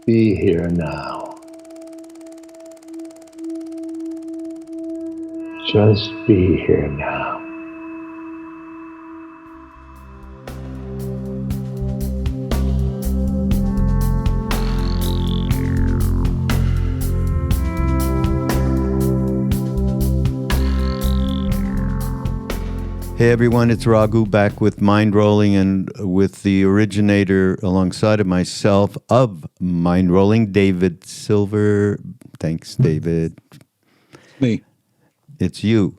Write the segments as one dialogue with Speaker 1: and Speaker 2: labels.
Speaker 1: Be here now. Just be here now.
Speaker 2: Hey everyone, it's Raghu back with Mindrolling and with the originator alongside of myself of Mindrolling, David Silver. Thanks, David.
Speaker 3: Me.
Speaker 2: It's you.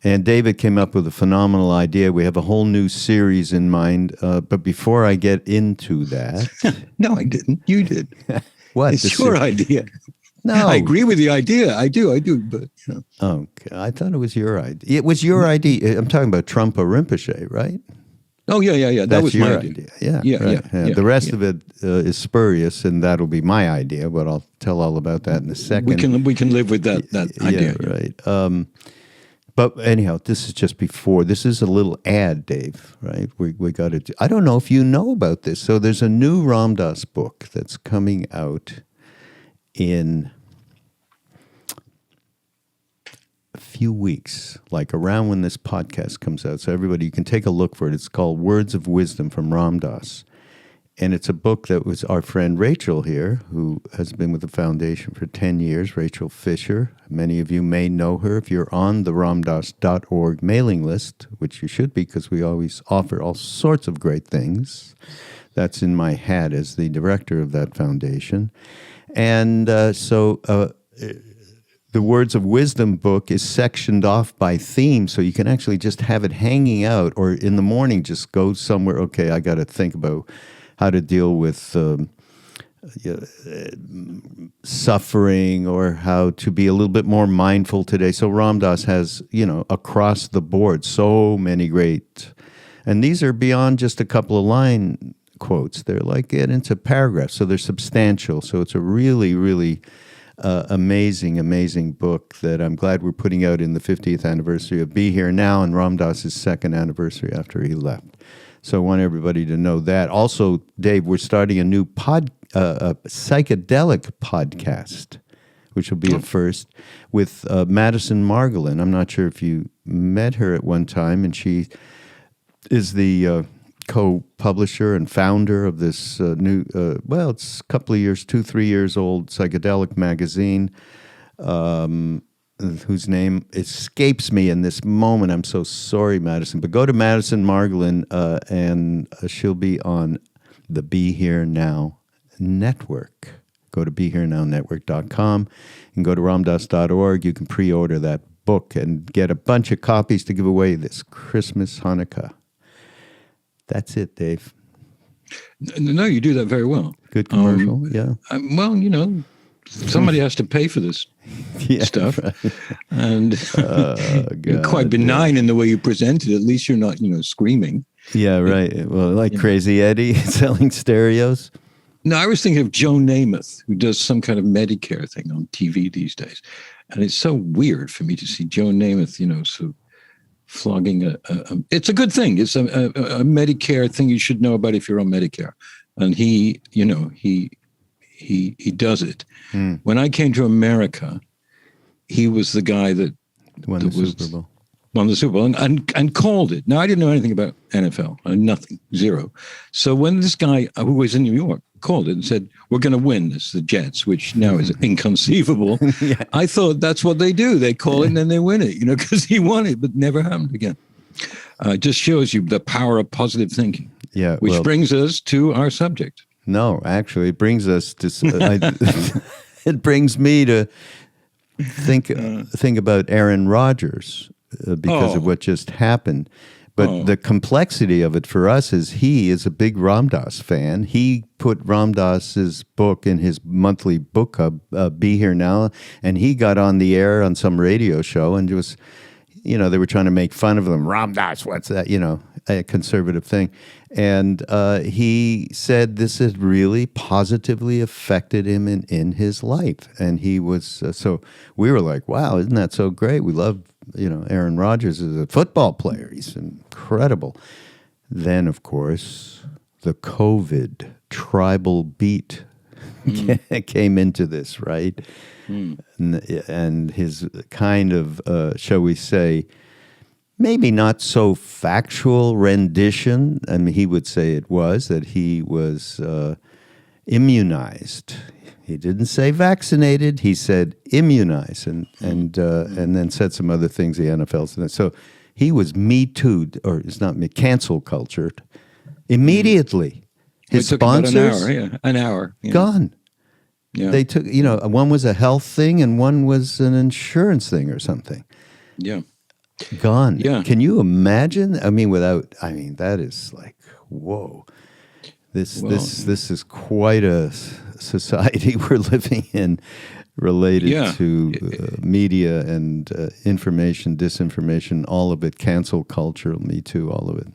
Speaker 2: And David came up with a phenomenal idea. We have a whole new series in mind. But before I get into that...
Speaker 3: No, I didn't. You did.
Speaker 2: What?
Speaker 3: It's your idea.
Speaker 2: No.
Speaker 3: I agree with the idea. I do. But, you know.
Speaker 2: Okay. I thought it was your idea. It was your idea. I'm talking about Trungpa Rinpoche, right?
Speaker 3: Oh, yeah.
Speaker 2: That's
Speaker 3: was
Speaker 2: your
Speaker 3: my idea.
Speaker 2: Yeah.
Speaker 3: Yeah.
Speaker 2: The rest of it is spurious, and that'll be my idea, but I'll tell all about that in a second.
Speaker 3: We can live with that idea.
Speaker 2: Yeah, right. But anyhow, this is just before. This is a little ad, Dave, right? We got to. I don't know if you know about this. So there's a new Ram Dass book that's coming out in a few weeks, like around when this podcast comes out. So everybody, you can take a look for it. It's called Words of Wisdom from Ram Dass. And it's a book that was our friend Rachel here, who has been with the foundation for 10 years, Rachel Fisher. Many of you may know her if you're on the ramdass.org mailing list, which you should be because we always offer all sorts of great things. That's in my hat as the director of that foundation. And the Words of Wisdom book is sectioned off by theme, so you can actually just have it hanging out, or in the morning just go somewhere, okay, I got to think about how to deal with suffering or how to be a little bit more mindful today. So Ram Dass has, across the board, so many great, and these are beyond just a couple of line quotes. They're like get into paragraphs, so they're substantial. So it's a really, really amazing book that I'm glad we're putting out in the 50th anniversary of Be Here Now and Ram Dass's second anniversary after he left. So I want everybody to know that. Also, Dave, we're starting a new psychedelic podcast, which will be a first, with Madison Margolin. I'm not sure if you met her at one time, and she is the co-publisher and founder of this new, it's a couple of years, 2-3 years old psychedelic magazine, whose name escapes me in this moment. I'm so sorry, Madison. But go to Madison Margolin, and she'll be on the Be Here Now network. Go to BeHereNowNetwork.com and go to ramdass.org. You can pre-order that book and get a bunch of copies to give away this Christmas, Hanukkah. That's it, Dave.
Speaker 3: No, you do that very well.
Speaker 2: Good commercial, yeah.
Speaker 3: Somebody has to pay for this stuff. Right. And you're quite benign in the way you present it. At least you're not, screaming.
Speaker 2: Yeah, right. Well, Crazy Eddie selling stereos.
Speaker 3: No, I was thinking of Joe Namath, who does some kind of Medicare thing on TV these days. And it's so weird for me to see Joe Namath, so flogging it's a good thing. It's a Medicare thing you should know about if you're on Medicare. And he does it. When I came to America, he was the guy that
Speaker 2: won the Super Bowl.
Speaker 3: Won the Super Bowl and called it. Now, I didn't know anything about NFL, nothing, zero. So when this guy who was in New York called it and said, we're going to win this, the Jets, which now is inconceivable. Yeah. I thought that's what they do. They call it and then they win it, because he won it, but never happened again. Just shows you the power of positive thinking. Yeah, which brings us to our subject.
Speaker 2: No, actually, it brings us to. It brings me to think about Aaron Rodgers because of what just happened. But the complexity of it for us is he is a big Ram Dass fan. He put Ram Dass's book in his monthly book hub, Be Here Now, and he got on the air on some radio show and was, they were trying to make fun of him. Ram Dass, what's that? A conservative thing. And he said this had really positively affected him in his life. And he was, so we were like, wow, isn't that so great? We love, Aaron Rodgers is a football player. He's incredible. Then, of course, the COVID tribal beat came into this, right? And his kind of, shall we say, maybe not so factual rendition. I mean, he would say it was that he was immunized. He didn't say vaccinated. He said immunized, and then said some other things. The NFL said. So he was Me Too'd, or it's not me, cancel cultured immediately. His
Speaker 3: it took
Speaker 2: sponsors,
Speaker 3: about an hour,
Speaker 2: gone.
Speaker 3: Yeah.
Speaker 2: They took, one was a health thing and one was an insurance thing or something.
Speaker 3: Yeah.
Speaker 2: Gone.
Speaker 3: Yeah.
Speaker 2: Can you imagine? I mean, that is like, whoa. This is quite a society we're living in, related to media and information, disinformation, all of it, cancel culture, Me Too, all of it.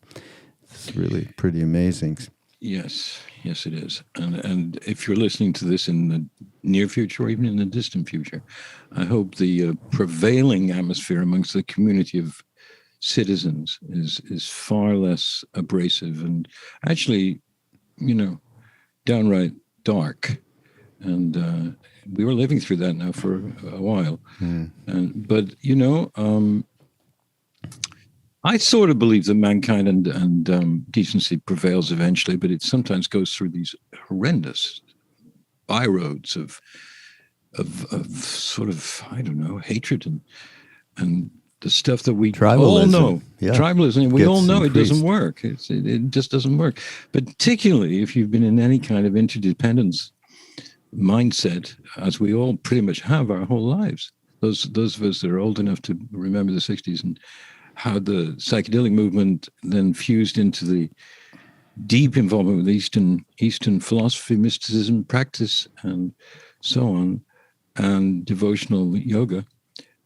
Speaker 2: It's really pretty amazing.
Speaker 3: Yes, it is. And if you're listening to this in the near future or even in the distant future, I hope the prevailing atmosphere amongst the community of citizens is far less abrasive and actually, downright dark. And we were living through that now for a while. But I sort of believe that mankind and decency prevails eventually, but it sometimes goes through these horrendous byroads of sort of, I don't know, hatred and the stuff that we all know.
Speaker 2: Yeah.
Speaker 3: Tribalism, and we all know
Speaker 2: increased.
Speaker 3: It doesn't work. It just doesn't work. Particularly if you've been in any kind of interdependence mindset, as we all pretty much have our whole lives. Those of us that are old enough to remember the 60s and how the psychedelic movement then fused into the deep involvement with Eastern philosophy, mysticism, practice, and so on, and devotional yoga.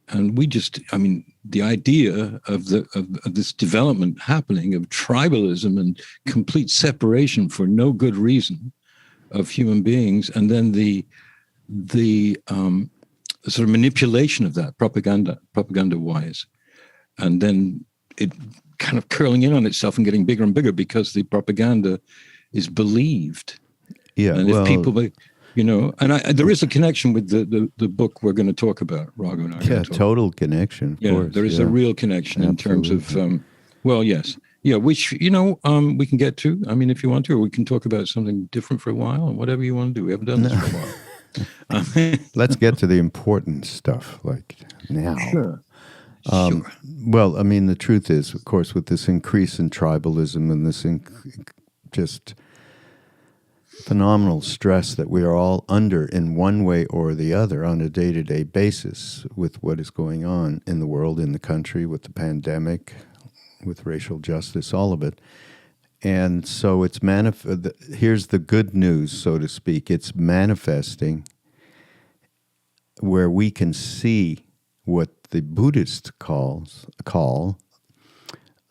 Speaker 3: And the idea of this development happening of tribalism and complete separation for no good reason of human beings, and then the sort of manipulation of that propaganda-wise, and then it kind of curling in on itself and getting bigger and bigger because the propaganda is believed.
Speaker 2: Yeah,
Speaker 3: and if people, there is a connection with the book we're going to talk about, Raghu and I.
Speaker 2: Yeah, total connection. Of course,
Speaker 3: there is a real connection in terms of, yes. Yeah, which, we can get to, if you want to, or we can talk about something different for a while, and whatever you want to do. We haven't done this for a while.
Speaker 2: Let's get to the important stuff, like now.
Speaker 3: Sure.
Speaker 2: Well, the truth is, of course, with this increase in tribalism and this just phenomenal stress that we are all under in one way or the other on a day-to-day basis with what is going on in the world, in the country, with the pandemic, with racial justice, all of it. And so it's here's the good news, so to speak. It's manifesting where we can see what the Buddhists call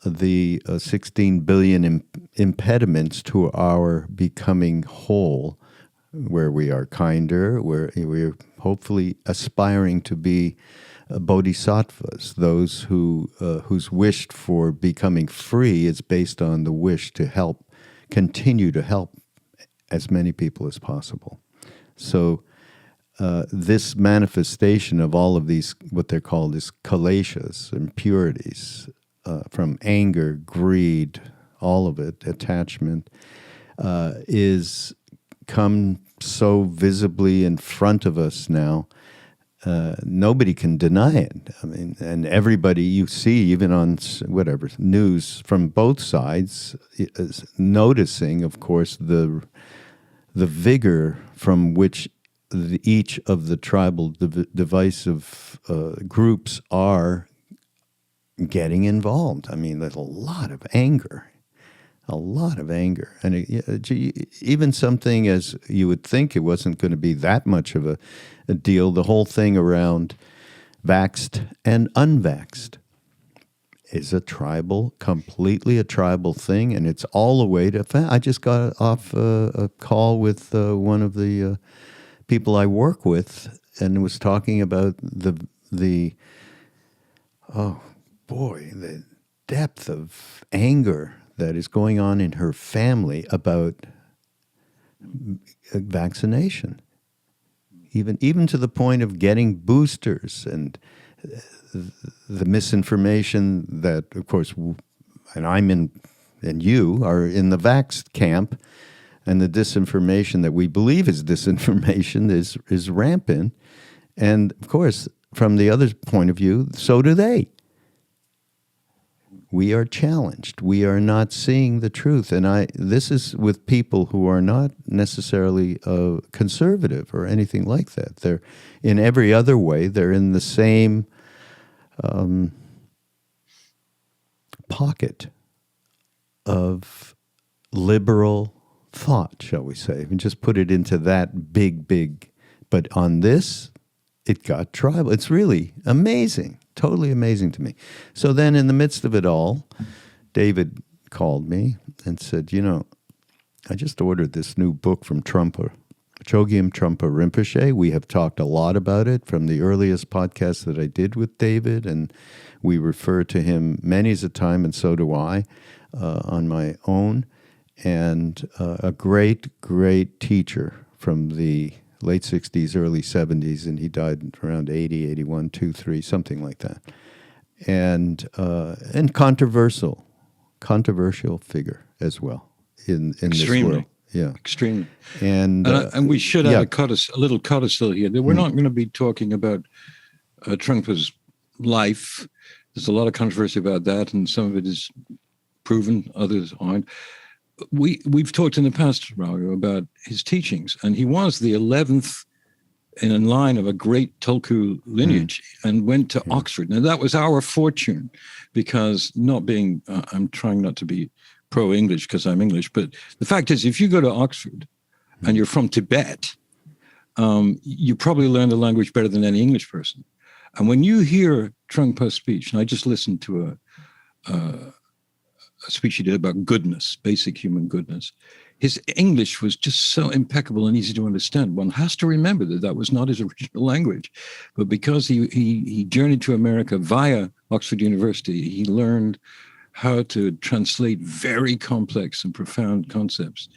Speaker 2: the 16 billion impediments to our becoming whole, where we are kinder, where we're hopefully aspiring to be bodhisattvas, those whose wish for becoming free is based on the wish to continue to help as many people as possible. So this manifestation of all of these, what they're called is kaleshas, impurities, from anger, greed, all of it, attachment, is come so visibly in front of us now. Nobody can deny it. And everybody you see, even on news from both sides, is noticing, of course, the vigor from which each of the tribal divisive groups are getting involved. There's a lot of anger. And even something as you would think it wasn't going to be that much of a deal, the whole thing around vaxxed and unvaxxed is completely a tribal thing, and it's all the way to, I just got off a call with one of the people I work with, and was talking about the depth of anger that is going on in her family about vaccination, even to the point of getting boosters, and the misinformation that, of course, and I'm in, and you are in the vax camp, and the disinformation that we believe is disinformation is rampant. And of course, from the other point of view, so do they. We are challenged. We are not seeing the truth. And this is with people who are not necessarily conservative or anything like that. They're in every other way. They're in the same pocket of liberal thought, shall we say. And just put it into that big. But on this, it got tribal. It's really amazing. Totally amazing to me. So then in the midst of it all, David called me and said, I just ordered this new book from Chögyam Trungpa Rinpoche. We have talked a lot about it from the earliest podcast that I did with David, and we refer to him many a time, and so do I, on my own. And a great, great teacher from the late 60s, early 70s, and he died around 80, 81, 2, 3, something like that. And controversial figure as well in this world. Yeah,
Speaker 3: extremely.
Speaker 2: And
Speaker 3: we should add a little codicil here. We're not going to be talking about Trungpa's life. There's a lot of controversy about that, and some of it is proven, others aren't. We've talked in the past, Raghu, about his teachings, and he was the 11th in a line of a great Tulku lineage and went to Oxford. Now, that was our fortune, because I'm trying not to be pro-English because I'm English, but the fact is, if you go to Oxford and you're from Tibet, you probably learn the language better than any English person. And when you hear Trungpa's speech, and I just listened to a speech he did about goodness, basic human goodness. His English was just so impeccable and easy to understand. One has to remember that was not his original language. But because he journeyed to America via Oxford University, he learned how to translate very complex and profound concepts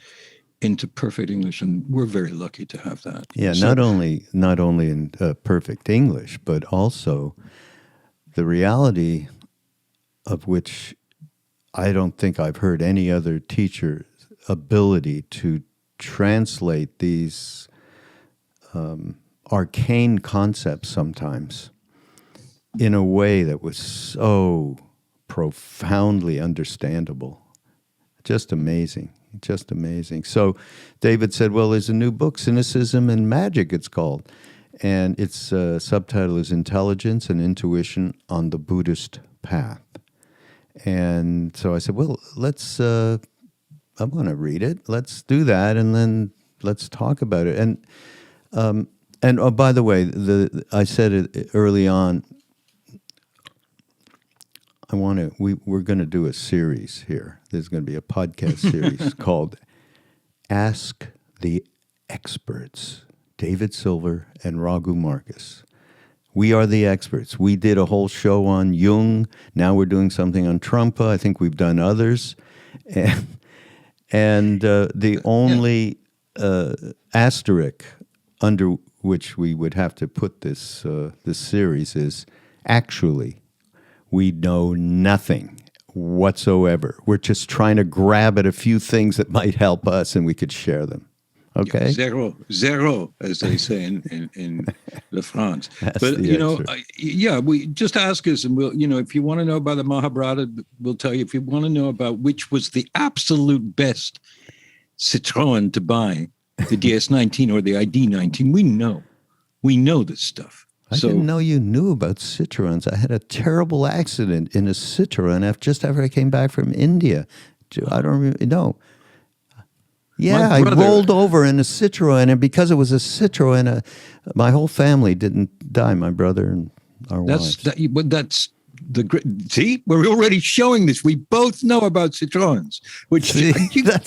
Speaker 3: into perfect English. And we're very lucky to have that.
Speaker 2: Yeah, so, not only in perfect English, but also the reality of which I don't think I've heard any other teacher's ability to translate these arcane concepts sometimes in a way that was so profoundly understandable. Just amazing. So David said, well, there's a new book, Cynicism and Magic, it's called. And its subtitle is Intelligence and Intuition on the Buddhist Path. And so I said, well, I want to read it. Let's do that, and then let's talk about it. And oh, by the way, I said it early on. We're going to do a series here. There's going to be a podcast series called Ask the Experts, David Silver and Raghu Markus. We are the experts. We did a whole show on Jung. Now we're doing something on Trungpa. I think we've done others. And the only asterisk under which we would have to put this series is, actually, we know nothing whatsoever. We're just trying to grab at a few things that might help us, and we could share them. Okay.
Speaker 3: Zero, as they say in Le France. But we just ask us, and we'll, if you want to know about the Mahabharata, we'll tell you. If you want to know about which was the absolute best Citroen to buy, the DS19 or the ID19, we know this stuff.
Speaker 2: I didn't know you knew about Citroens. I had a terrible accident in a Citroen just after I came back from India. I don't really know. Yeah, I rolled over in a Citroen, and because it was a Citroen, my whole family didn't die, my brother and our wives.
Speaker 3: That's the great. See, we're already showing this. We both know about Citroens, which you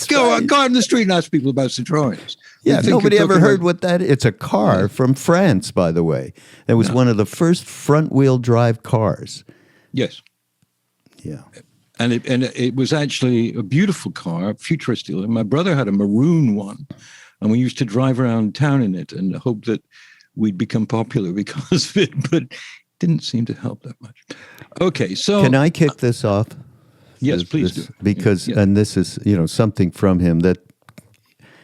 Speaker 3: go on the street and ask people about Citroens.
Speaker 2: Yeah, nobody ever heard what that is. It's a car from France, by the way. It was one of the first front-wheel drive cars.
Speaker 3: Yes.
Speaker 2: Yeah.
Speaker 3: And it was actually a beautiful car, futuristic. My brother had a maroon one, And we used to drive around town in it and hope that we'd become popular because of it, but it didn't seem to help that much. Okay, so...
Speaker 2: Can I kick this off?
Speaker 3: Yes, please do.
Speaker 2: Because,
Speaker 3: yeah.
Speaker 2: and this is, something from him that,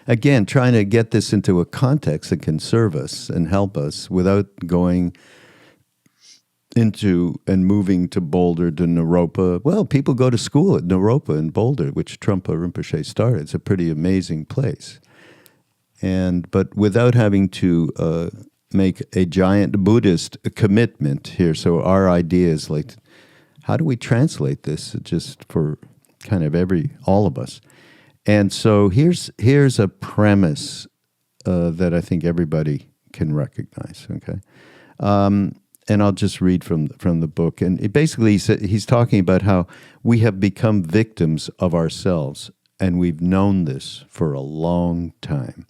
Speaker 2: again, trying to get this into a context that can serve us and help us without going into and moving to Boulder, to Naropa. Well, people go to school at Naropa in Boulder, which Trungpa Rinpoche started. It's a pretty amazing place. But without having to make a giant Buddhist commitment here. So our idea is like, how do we translate this just for kind of all of us? And so here's a premise that I think everybody can recognize, okay? And I'll just read from the book. And he's talking about how we have become victims of ourselves, and we've known this for a long time.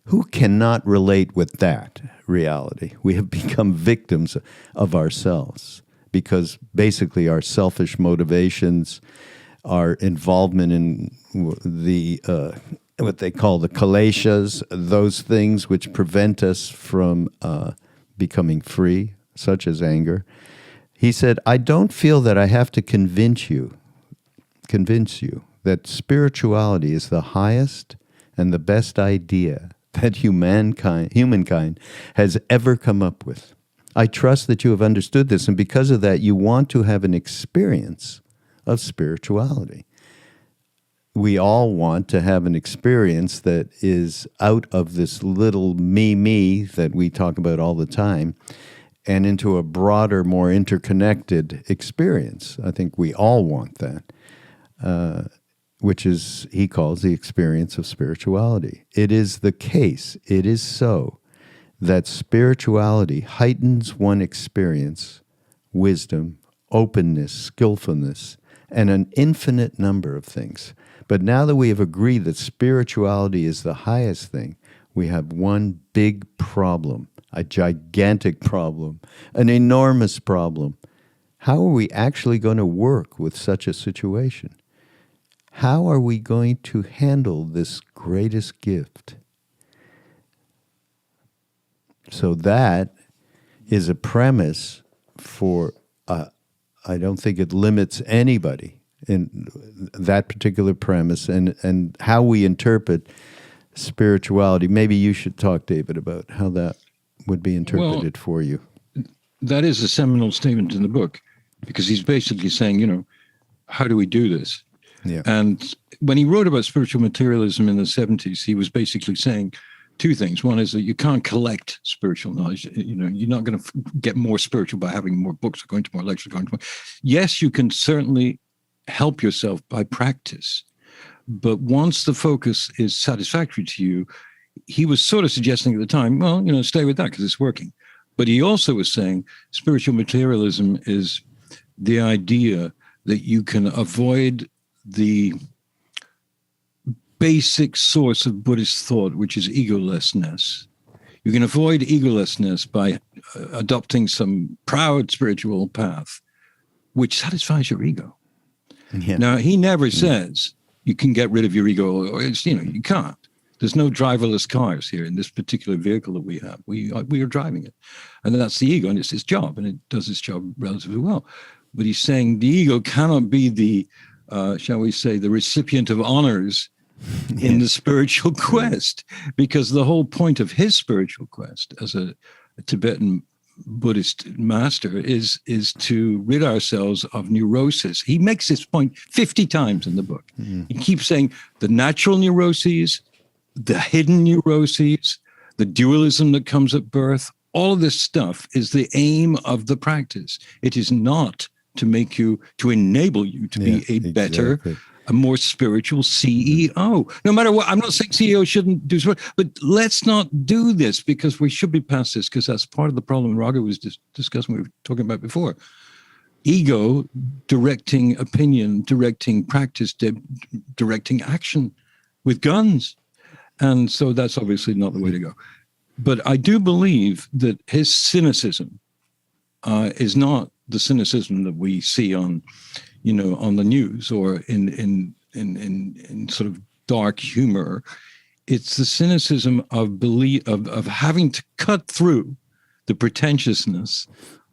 Speaker 2: Who cannot relate with that reality? We have become victims of ourselves because basically our selfish motivations, our involvement in the what they call the kaleshas, those things which prevent us from becoming free, such as anger. He said, I don't feel that I have to convince you that spirituality is the highest and the best idea that humankind has ever come up with. I trust that you have understood this, and because of that, you want to have an experience of spirituality. We all want to have an experience that is out of this little me that we talk about all the time and into a broader, more interconnected experience. I think we all want that, which is, he calls the experience of spirituality. It is the case, it is so, that spirituality heightens one experience, wisdom, openness, skillfulness, and an infinite number of things. But now that we have agreed that spirituality is the highest thing, we have one big problem, a gigantic problem, an enormous problem. How are we actually going to work with such a situation? How are we going to handle this greatest gift? So that is a premise for, I don't think it limits anybody in that particular premise and how we interpret spirituality. Maybe you should talk, David, about how that would be interpreted for you.
Speaker 3: That is a seminal statement in the book, because he's basically saying, how do we do this?
Speaker 2: Yeah.
Speaker 3: And when he wrote about spiritual materialism in the 70s, he was basically saying two things. One is that you can't collect spiritual knowledge. You're not going to get more spiritual by having more books or going to more lectures. Yes, you can certainly help yourself by practice. But once the focus is satisfactory to you, he was sort of suggesting at the time, stay with that because it's working. But he also was saying spiritual materialism is the idea that you can avoid the basic source of Buddhist thought, which is egolessness. You can avoid egolessness by adopting some proud spiritual path, which satisfies your ego.
Speaker 2: Yeah.
Speaker 3: Now, he never says you can get rid of your ego, or you can't. There's no driverless cars here in this particular vehicle that we have. We are driving it. And that's the ego, and it's its job, and it does its job relatively well. But he's saying the ego cannot be the, shall we say, the recipient of honors in the spiritual quest, because the whole point of his spiritual quest as a Tibetan Buddhist master is to rid ourselves of neurosis. He makes this point 50 times in the book. Mm-hmm. He keeps saying the natural neuroses, the hidden neuroses, the dualism that comes at birth, all of this stuff is the aim of the practice. It is not to make you, to enable you to be a better, a more spiritual CEO. No matter what, I'm not saying CEO shouldn't do, but let's not do this, because we should be past this, because that's part of the problem Raghu was discussing, we were talking about before. Ego directing opinion, directing practice, directing action with guns. And so that's obviously not the way to go. But I do believe that his cynicism is not the cynicism that we see on the news or in sort of dark humor. It's the cynicism of belief of having to cut through the pretentiousness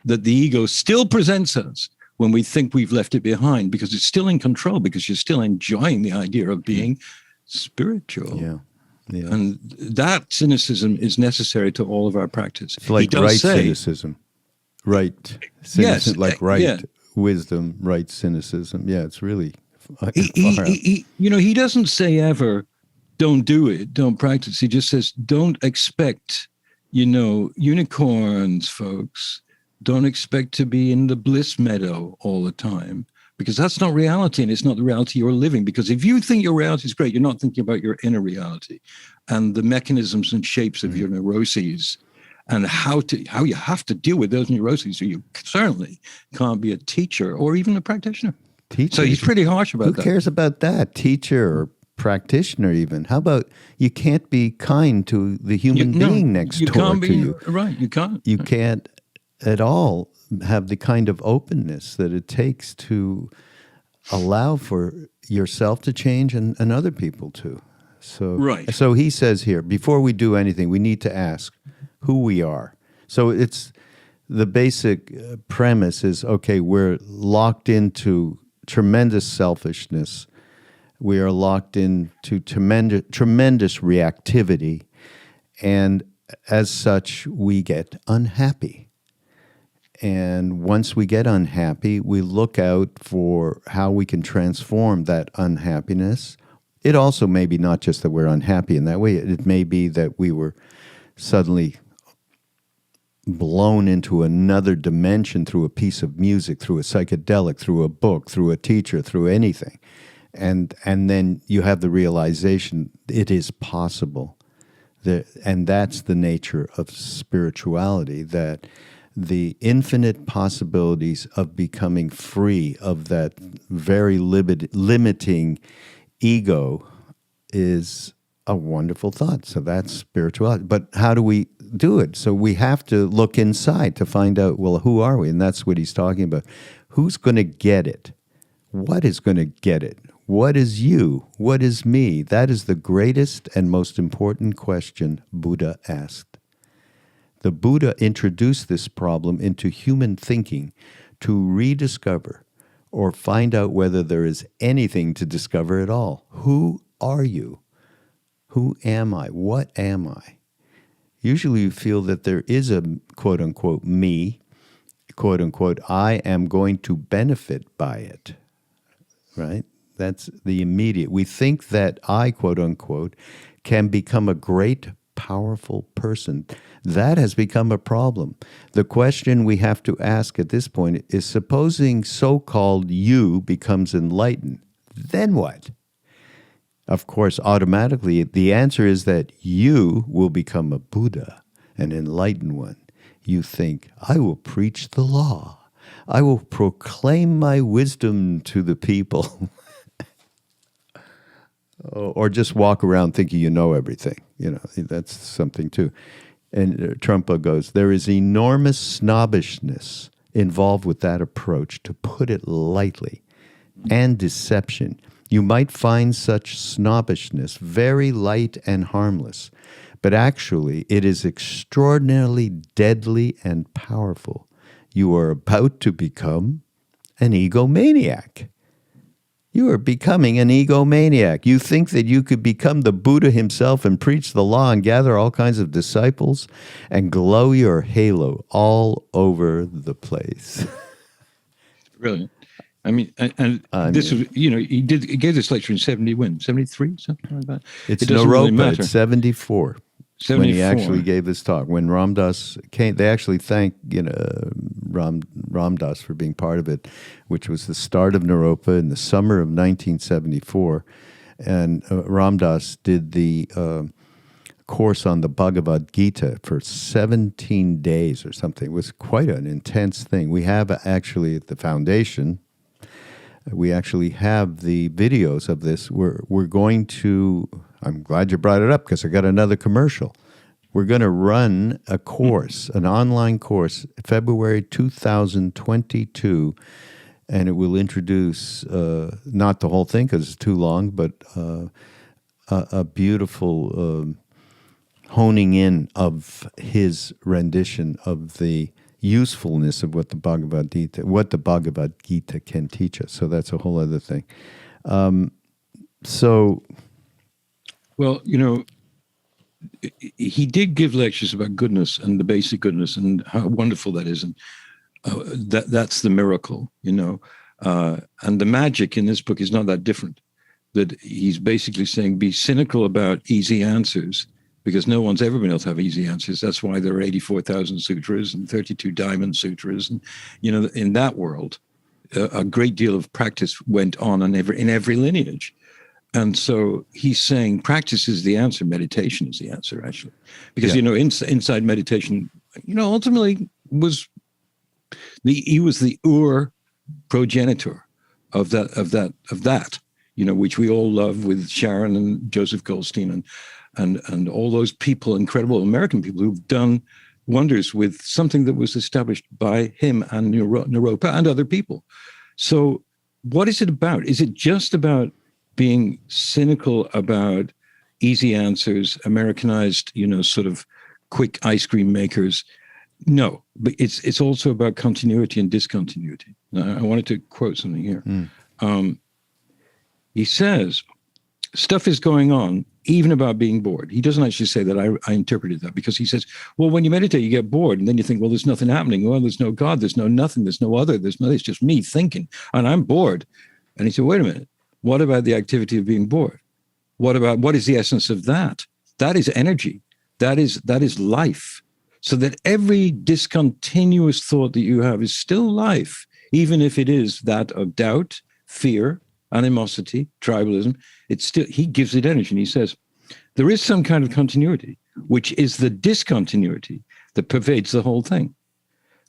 Speaker 3: that the ego still presents us when we think we've left it behind, because it's still in control, because you're still enjoying the idea of being spiritual.
Speaker 2: Yeah. Yeah.
Speaker 3: And that cynicism is necessary to all of our practice.
Speaker 2: It's like cynicism. Right. Cynicism,
Speaker 3: yes,
Speaker 2: like right
Speaker 3: yeah.
Speaker 2: wisdom, right cynicism. Yeah, it's really
Speaker 3: he doesn't say ever, don't do it, don't practice. He just says, don't expect, unicorns, folks. Don't expect to be in the bliss meadow all the time, because that's not reality, and it's not the reality you're living. Because if you think your reality is great, you're not thinking about your inner reality and the mechanisms and shapes of your neuroses, and how you have to deal with those neuroses. So you certainly can't be a teacher or even a practitioner.
Speaker 2: Teacher.
Speaker 3: So he's pretty harsh about that.
Speaker 2: Who cares about that? Teacher or practitioner even. How about you can't be kind to the human being next door to you?
Speaker 3: Right, you can't.
Speaker 2: You can't at all have the kind of openness that it takes to allow for yourself to change and other people to. So,
Speaker 3: right.
Speaker 2: So he says here, before we do anything, we need to ask who we are. So it's the basic premise is, okay, we're locked into tremendous selfishness. We are locked into tremendous reactivity. And as such, we get unhappy. And once we get unhappy, we look out for how we can transform that unhappiness. It also may be not just that we're unhappy in that way. It may be that we were suddenly blown into another dimension through a piece of music, through a psychedelic, through a book, through a teacher, through anything. And then you have the realization it is possible. And that's the nature of spirituality, that the infinite possibilities of becoming free of that very limiting ego is a wonderful thought. So that's spirituality. But how do we do it? So we have to look inside to find out, well, who are we? And that's what he's talking about. Who's going to get it? What is going to get it? What is you? What is me? That is the greatest and most important question Buddha asked. The Buddha introduced this problem into human thinking to rediscover or find out whether there is anything to discover at all. Who are you? Who am I? What am I? Usually you feel that there is a quote-unquote me, quote-unquote I am going to benefit by it, right? That's the immediate. We think that I, quote-unquote, can become a great, powerful person. That has become a problem. The question we have to ask at this point is, supposing so-called you becomes enlightened, then what? Of course, automatically, the answer is that you will become a Buddha, an enlightened one. You think, I will preach the law. I will proclaim my wisdom to the people. Or just walk around thinking you know everything. That's something too. And Trungpa goes, there is enormous snobbishness involved with that approach, to put it lightly, and deception. You might find such snobbishness very light and harmless, but actually it is extraordinarily deadly and powerful. You are about to become an egomaniac. You are becoming an egomaniac. You think that you could become the Buddha himself and preach the law and gather all kinds of disciples and glow your halo all over the place.
Speaker 3: Brilliant. I mean, this was, he gave this lecture in 73, something like that.
Speaker 2: It's Naropa, it's 74. 74. When he actually gave this talk. When Ram Dass came, they actually thanked Ram Dass for being part of it, which was the start of Naropa in the summer of 1974. And Ram Dass did the course on the Bhagavad Gita for 17 days or something. It was quite an intense thing. We have actually at the foundation, we actually have the videos of this. We're going to... I'm glad you brought it up because I got another commercial. We're going to run a course, an online course, February 2022, and it will introduce, not the whole thing because it's too long, but a beautiful honing in of his rendition of the usefulness of what the Bhagavad Gita can teach us. So that's a whole other thing.
Speaker 3: Well, he did give lectures about goodness and the basic goodness and how wonderful that is, and that's the miracle, and the magic in this book is not that different. That he's basically saying, be cynical about easy answers, because no one's ever been able to have easy answers. That's why there are 84,000 sutras and 32 diamond sutras, and in that world, a great deal of practice went on in every lineage. And so he's saying practice is the answer, meditation is the answer, actually. Because, inside meditation, ultimately he was the progenitor of that, which we all love, with Sharon and Joseph Goldstein and all those people, incredible American people who've done wonders with something that was established by him and Naropa and other people. So what is it about? Is it just about being cynical about easy answers, Americanized, sort of quick ice cream makers? No, but it's also about continuity and discontinuity. Now, I wanted to quote something here. He says, stuff is going on, even about being bored. He doesn't actually say that. I interpreted that, because he says, well, when you meditate, you get bored, and then you think, well, there's nothing happening. Well, there's no God, there's no nothing, there's no other, it's just me thinking, and I'm bored. And he said, wait a minute. What about the activity of being bored? What is the essence of that? That is energy. That is life. So that every discontinuous thought that you have is still life, even if it is that of doubt, fear, animosity, tribalism. He gives it energy. And he says, there is some kind of continuity, which is the discontinuity that pervades the whole thing.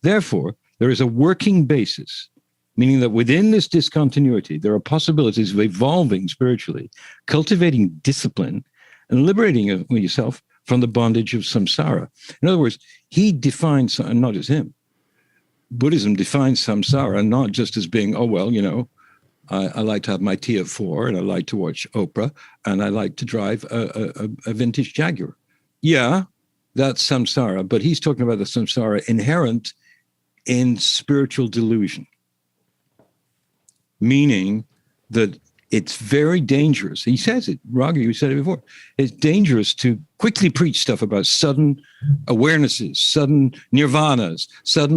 Speaker 3: Therefore, there is a working basis, meaning that within this discontinuity, there are possibilities of evolving spiritually, cultivating discipline, and liberating yourself from the bondage of samsara. In other words, he defines, and not just him, Buddhism defines samsara not just as being, I like to have my tea at 4, and I like to watch Oprah, and I like to drive a vintage Jaguar. Yeah, that's samsara, but he's talking about the samsara inherent in spiritual delusion. Meaning that it's very dangerous. He says it, Raghu, you said it before. It's dangerous to quickly preach stuff about sudden awarenesses, sudden nirvanas,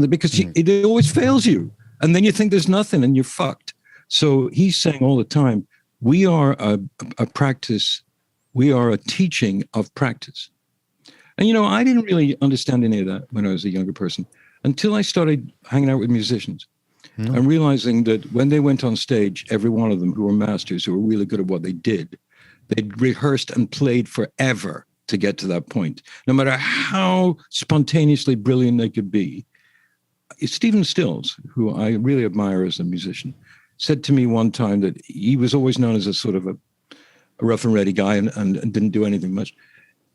Speaker 3: because it always fails you. And then you think there's nothing and you're fucked. So he's saying all the time, we are a practice, we are a teaching of practice. And, I didn't really understand any of that when I was a younger person until I started hanging out with musicians. And realizing that when they went on stage, every one of them who were masters, who were really good at what they did, they'd rehearsed and played forever to get to that point, no matter how spontaneously brilliant they could be. Stephen Stills, who I really admire as a musician, said to me one time that he was always known as a sort of a rough and ready guy and didn't do anything much.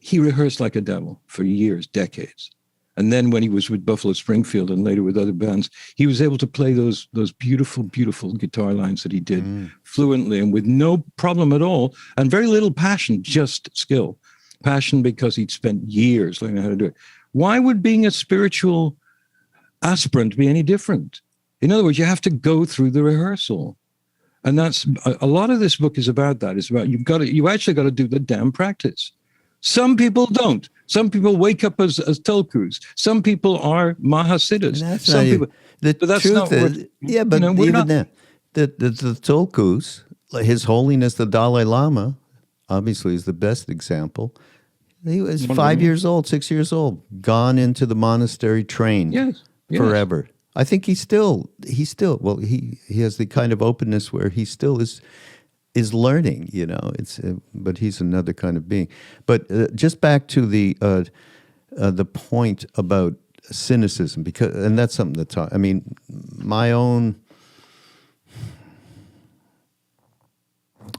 Speaker 3: He rehearsed like a devil for years, decades. And then when he was with Buffalo Springfield and later with other bands, he was able to play those beautiful, beautiful guitar lines that he did fluently and with no problem at all, and very little passion, just skill. Passion because he'd spent years learning how to do it. Why would being a spiritual aspirant be any different? In other words, you have to go through the rehearsal. And that's a lot of this book is about that. It's about you actually got to do the damn practice. Some people don't. Some people wake up as tulkus. Some people are Mahasiddhas.
Speaker 2: The tulkus, His Holiness the Dalai Lama, obviously is the best example. He was 5 years old, 6 years old, gone into the monastery, trained forever. I think he has the kind of openness where he still is learning, but he's another kind of being. But just back to the point about cynicism, and that's something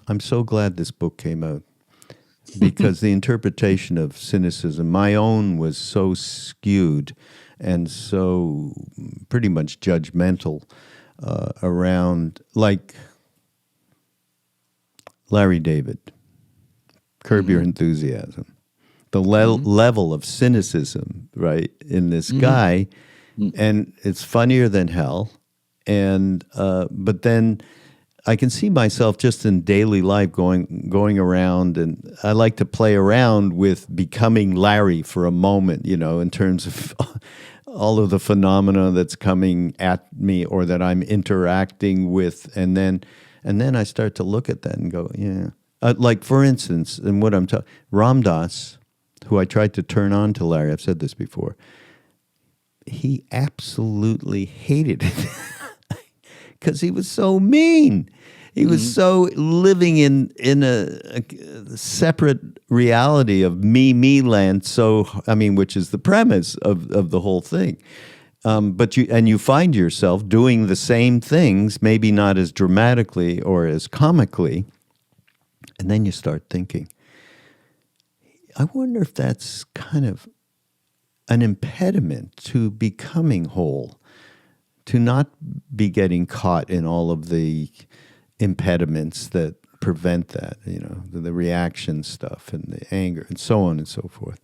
Speaker 2: I'm so glad this book came out, because the interpretation of cynicism, my own, was so skewed and so pretty much judgmental around, like Larry David, Curb Your Enthusiasm. The level of cynicism, right, in this guy, and it's funnier than hell. And but then I can see myself just in daily life going around, and I like to play around with becoming Larry for a moment, in terms of all of the phenomena that's coming at me or that I'm interacting with, and then I start to look at that and go, yeah. Like, for instance, and what I'm talking, Ram Dass, who I tried to turn on to Larry, I've said this before, he absolutely hated it because he was so mean. He was so living in a separate reality of me land. So, which is the premise of the whole thing. But you find yourself doing the same things, maybe not as dramatically or as comically. And then you start thinking, I wonder if that's kind of an impediment to becoming whole, to not be getting caught in all of the impediments that prevent that, the reaction stuff and the anger and so on and so forth.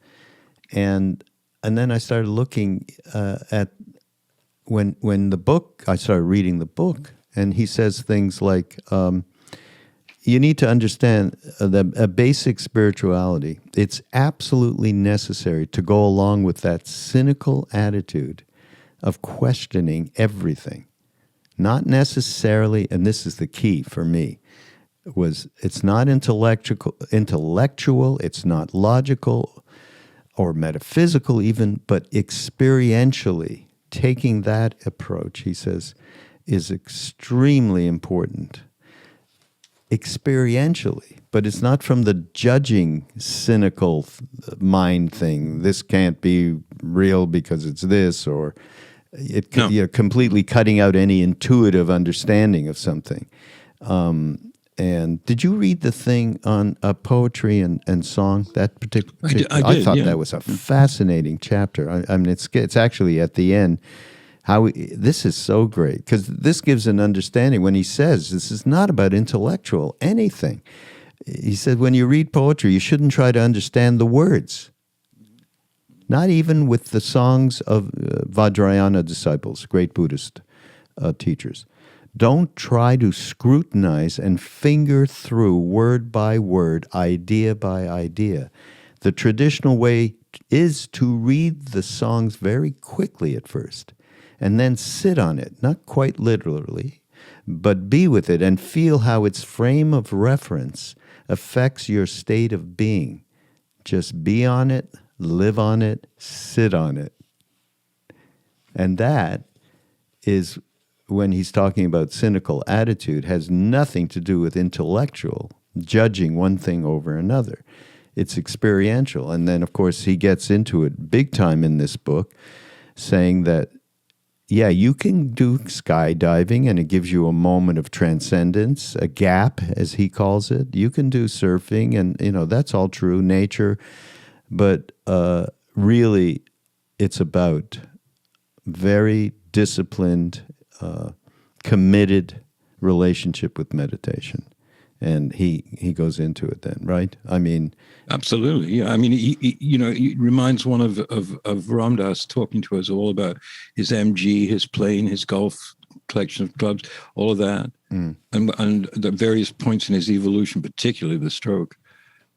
Speaker 2: And then I started looking at when I started reading the book, and he says things like, you need to understand a basic spirituality. It's absolutely necessary to go along with that cynical attitude of questioning everything. Not necessarily, and this is the key for me, it's not intellectual, it's not logical or metaphysical even, but experientially. Taking that approach, he says, is extremely important. Experientially, but it's not from the judging, cynical mind thing. This can't be real because it's this, or it could, completely cutting out any intuitive understanding of something. And did you read the thing on poetry and song? That particular, I thought that was a fascinating chapter. It's actually at the end. This is so great, because this gives an understanding when he says this is not about intellectual anything. He said when you read poetry, you shouldn't try to understand the words. Not even with the songs of Vajrayana disciples, great Buddhist teachers. Don't try to scrutinize and finger through word by word, idea by idea. The traditional way is to read the songs very quickly at first, and then sit on it, not quite literally, but be with it and feel how its frame of reference affects your state of being. Just be on it, live on it, sit on it. And that is, when he's talking about cynical attitude, has nothing to do with intellectual, judging one thing over another. It's experiential. And then, of course, he gets into it big time in this book, saying that yeah, you can do skydiving and it gives you a moment of transcendence, a gap, as he calls it. You can do surfing and, that's all true, nature. But really, it's about very disciplined, committed relationship with meditation. And he goes into it then, right? Absolutely.
Speaker 3: Yeah. He reminds one of Ram Dass talking to us all about his MG, his plane, his golf collection of clubs, all of that. And the various points in his evolution, particularly the stroke.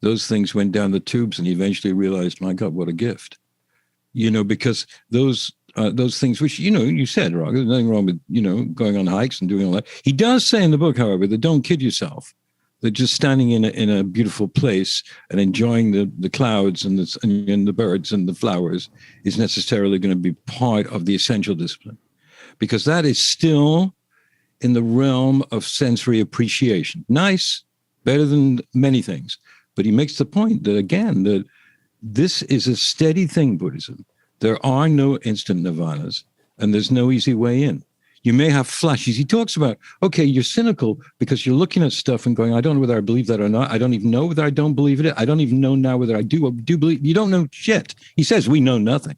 Speaker 3: Those things went down the tubes, and he eventually realized, my God, what a gift. Because those things, which, you said, Rob, there's nothing wrong with, going on hikes and doing all that. He does say in the book, however, that don't kid yourself. That just standing in a beautiful place and enjoying the clouds and the birds and the flowers is necessarily going to be part of the essential discipline, because that is still in the realm of sensory appreciation. Nice, better than many things. But he makes the point that, again, that this is a steady thing, Buddhism. There are no instant nirvanas, and there's no easy way in. You may have flashes. He talks about, okay, you're cynical because you're looking at stuff and going, I don't know whether I believe that or not. I don't even know whether I don't believe it. I don't even know now whether I do or do believe. You don't know shit. He says we know nothing.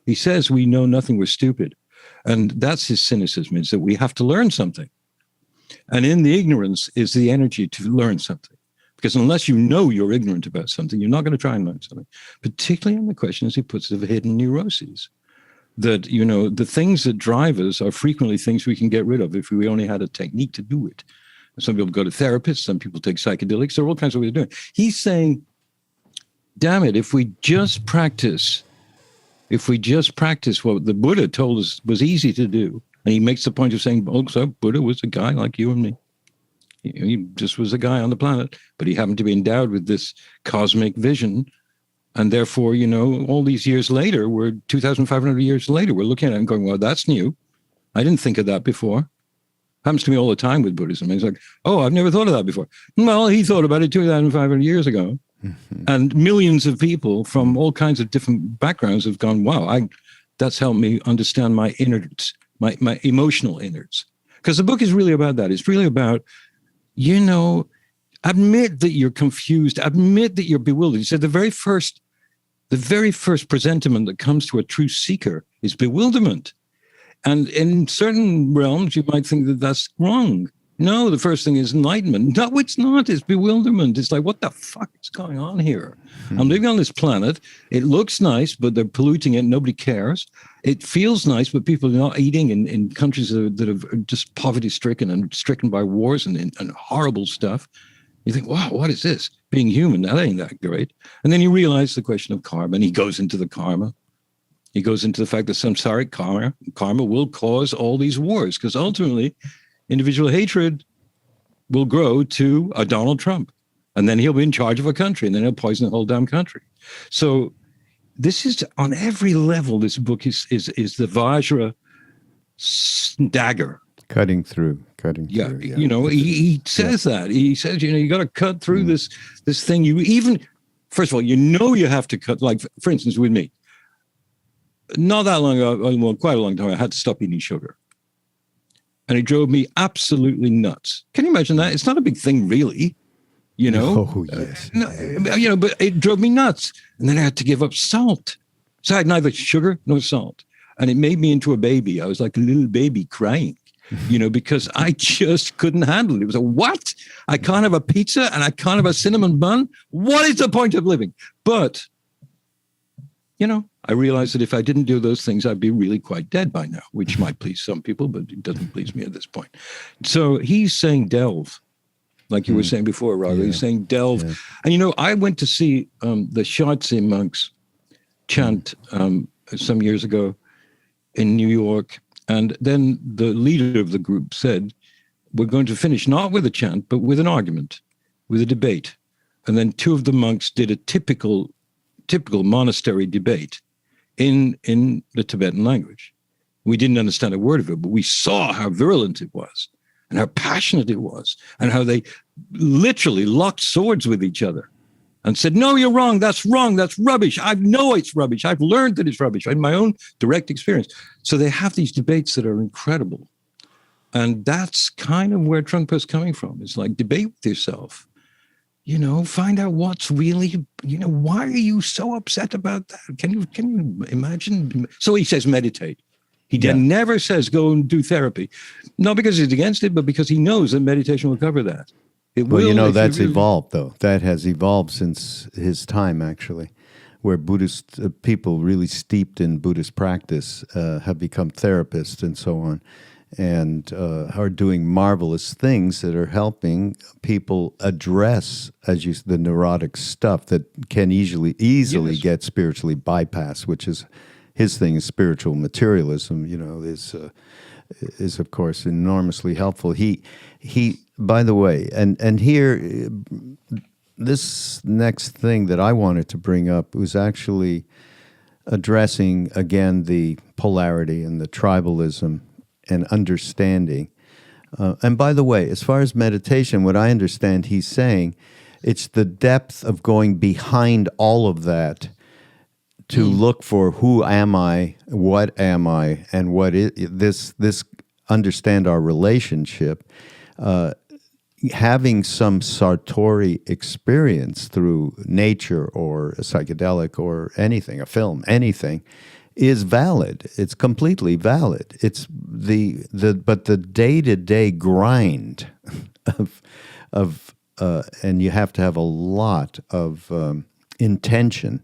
Speaker 3: He says we know nothing. We're stupid. And that's his cynicism, is that we have to learn something. And in the ignorance is the energy to learn something. Because unless you know you're ignorant about something, you're not going to try and learn something, particularly on the question, as he puts it, of hidden neuroses. That, the things that drive us are frequently things we can get rid of if we only had a technique to do it. Some people go to therapists, some people take psychedelics, there are all kinds of ways of doing it. He's saying, damn it, if we just practice what the Buddha told us was easy to do, and he makes the point of saying, oh, so Buddha was a guy like you and me. He just was a guy on the planet, but he happened to be endowed with this cosmic vision. And therefore, all these years later, we're 2,500 years later, we're looking at it and going, well, that's new. I didn't think of that before. Happens to me all the time with Buddhism. It's like, oh, I've never thought of that before. Well, he thought about it 2,500 years ago. Mm-hmm. And millions of people from all kinds of different backgrounds have gone, wow, that's helped me understand my innards, my emotional innards. Because the book is really about that. It's really about, admit that you're confused, admit that you're bewildered. He said the very first presentiment that comes to a true seeker is bewilderment. And in certain realms, you might think that that's wrong. No, the first thing is enlightenment. No, it's not. It's bewilderment. It's like, what the fuck is going on here? I'm living on this planet. It looks nice, but they're polluting it. Nobody cares. It feels nice, but people are not eating in countries that are just poverty-stricken and stricken by wars and horrible stuff. You think, wow, what is this? Being human, that ain't that great. And then you realize the question of karma, and he goes into the karma. He goes into the fact that samsaric karma will cause all these wars, because ultimately individual hatred will grow to a Donald Trump, and then he'll be in charge of a country, and then he'll poison the whole damn country. So this is, on every level, this book is the Vajra dagger.
Speaker 2: Cutting through.
Speaker 3: Yeah. He says that. He says, you got to cut through this thing. First of all, you have to cut, like, for instance, with me. Not that long ago, well, quite a long time, I had to stop eating sugar. And it drove me absolutely nuts. Can you imagine that? It's not a big thing, really.
Speaker 2: Oh, yes.
Speaker 3: But it drove me nuts. And then I had to give up salt. So I had neither sugar nor salt. And it made me into a baby. I was like a little baby crying, because I just couldn't handle it. It was what? I can't have a pizza and I can't have a cinnamon bun? What is the point of living? But, I realized that if I didn't do those things, I'd be really quite dead by now, which might please some people, but it doesn't please me at this point. So he's saying delve, like you were saying before, Raghu. Yeah. He's saying delve. Yeah. And, I went to see the Shotzi monks chant some years ago in New York. And then the leader of the group said, we're going to finish not with a chant, but with an argument, with a debate. And then two of the monks did a typical monastery debate in the Tibetan language. We didn't understand a word of it, but we saw how virulent it was and how passionate it was and how they literally locked swords with each other and said, no, you're wrong. That's rubbish. I know it's rubbish. I've learned that it's rubbish in my own direct experience. So they have these debates that are incredible. And that's kind of where Trungpa's coming from. It's like, debate with yourself. Find out what's really, why are you so upset about that? Can you imagine? So he says, meditate. He never says, go and do therapy. Not because he's against it, but because he knows that meditation will cover that.
Speaker 2: That's evolved, though. That has evolved since his time, actually, where Buddhist people really steeped in Buddhist practice have become therapists and so on, and are doing marvelous things that are helping people address, the neurotic stuff that can easily get spiritually bypassed, which is his thing. Is spiritual materialism, is of course enormously helpful. He by the way, and here, this next thing that I wanted to bring up was actually addressing again the polarity and the tribalism and understanding. And by the way, as far as meditation, what I understand he's saying, it's the depth of going behind all of that to look for who am I, and what is this understand our relationship. Having some Sartori experience through nature or a psychedelic or anything, a film, anything, is valid. It's completely valid. It's but the day-to-day grind of and you have to have a lot of intention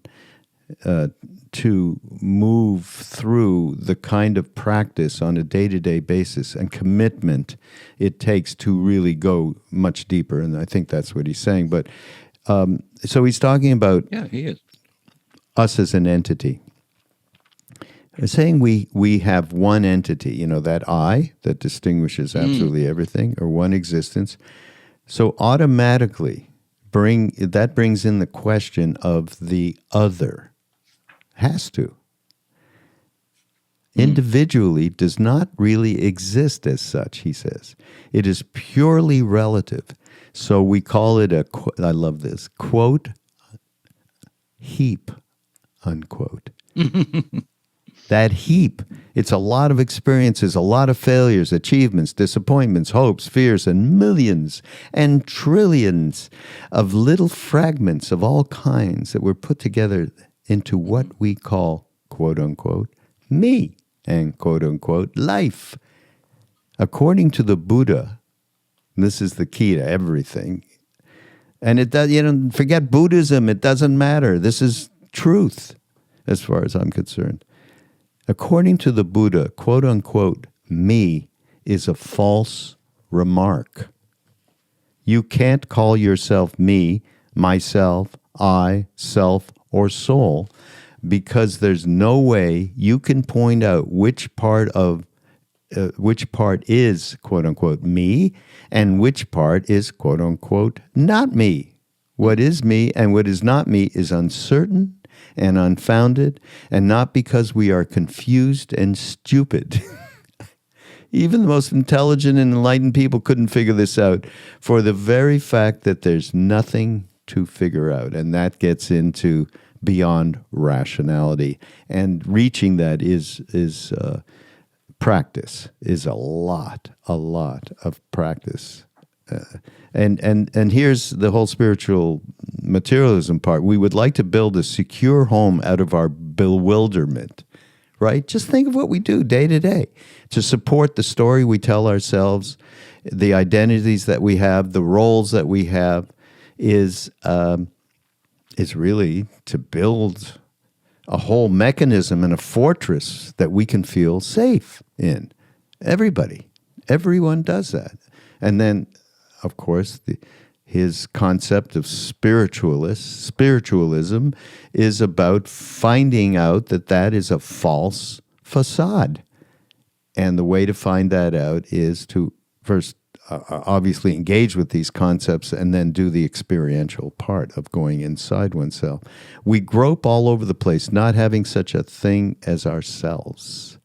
Speaker 2: to move through the kind of practice on a day-to-day basis and commitment it takes to really go much deeper. And I think that's what he's saying. But so he's talking about
Speaker 3: he is.
Speaker 2: Us as an entity. He's saying we have one entity, that I that distinguishes absolutely everything, or one existence. So automatically that brings in the question of the other. Has to. Individually does not really exist as such, he says. It is purely relative. So we call it I love this, quote, heap, unquote. That heap, it's a lot of experiences, a lot of failures, achievements, disappointments, hopes, fears, and millions and trillions of little fragments of all kinds that were put together into what we call, quote unquote, me, and quote unquote, life. According to the Buddha, this is the key to everything. And it does, forget Buddhism, it doesn't matter. This is truth, as far as I'm concerned. According to the Buddha, quote unquote, me is a false remark. You can't call yourself me, myself, I, self, or soul, because there's no way you can point out which part is quote unquote me and which part is quote unquote not me. What is me and what is not me is uncertain and unfounded, and not because we are confused and stupid. Even the most intelligent and enlightened people couldn't figure this out, for the very fact that there's nothing to figure out, and that gets into beyond rationality, and reaching that is practice, is a lot of practice. And here's the whole spiritual materialism part. We would like to build a secure home out of our bewilderment, right? Just think of what we do day to day to support the story we tell ourselves, the identities that we have, the roles that we have, is really to build a whole mechanism and a fortress that we can feel safe in. Everyone does that. And then, of course, his concept of spiritualism is about finding out that is a false facade. And the way to find that out is to first obviously engage with these concepts and then do the experiential part of going inside oneself. We grope all over the place, not having such a thing as ourselves.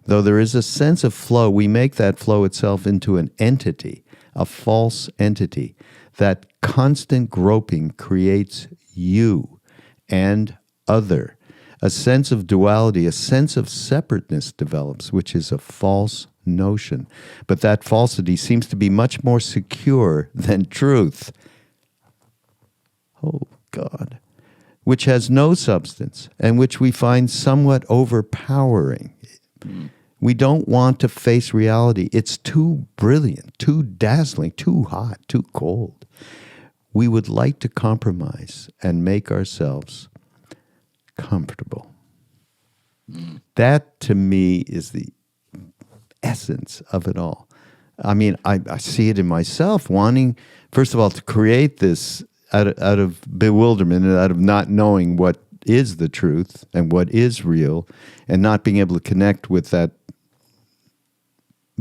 Speaker 2: Though there is a sense of flow, we make that flow itself into an entity, a false entity. That constant groping creates you and other. A sense of duality, a sense of separateness develops, which is a false notion. But that falsity seems to be much more secure than truth. Oh, God. Which has no substance and which we find somewhat overpowering. We don't want to face reality. It's too brilliant, too dazzling, too hot, too cold. We would like to compromise and make ourselves comfortable. That, to me, is the essence of it all. I mean, I see it in myself, wanting, first of all, to create this out of bewilderment and out of not knowing what is the truth and what is real, and not being able to connect with that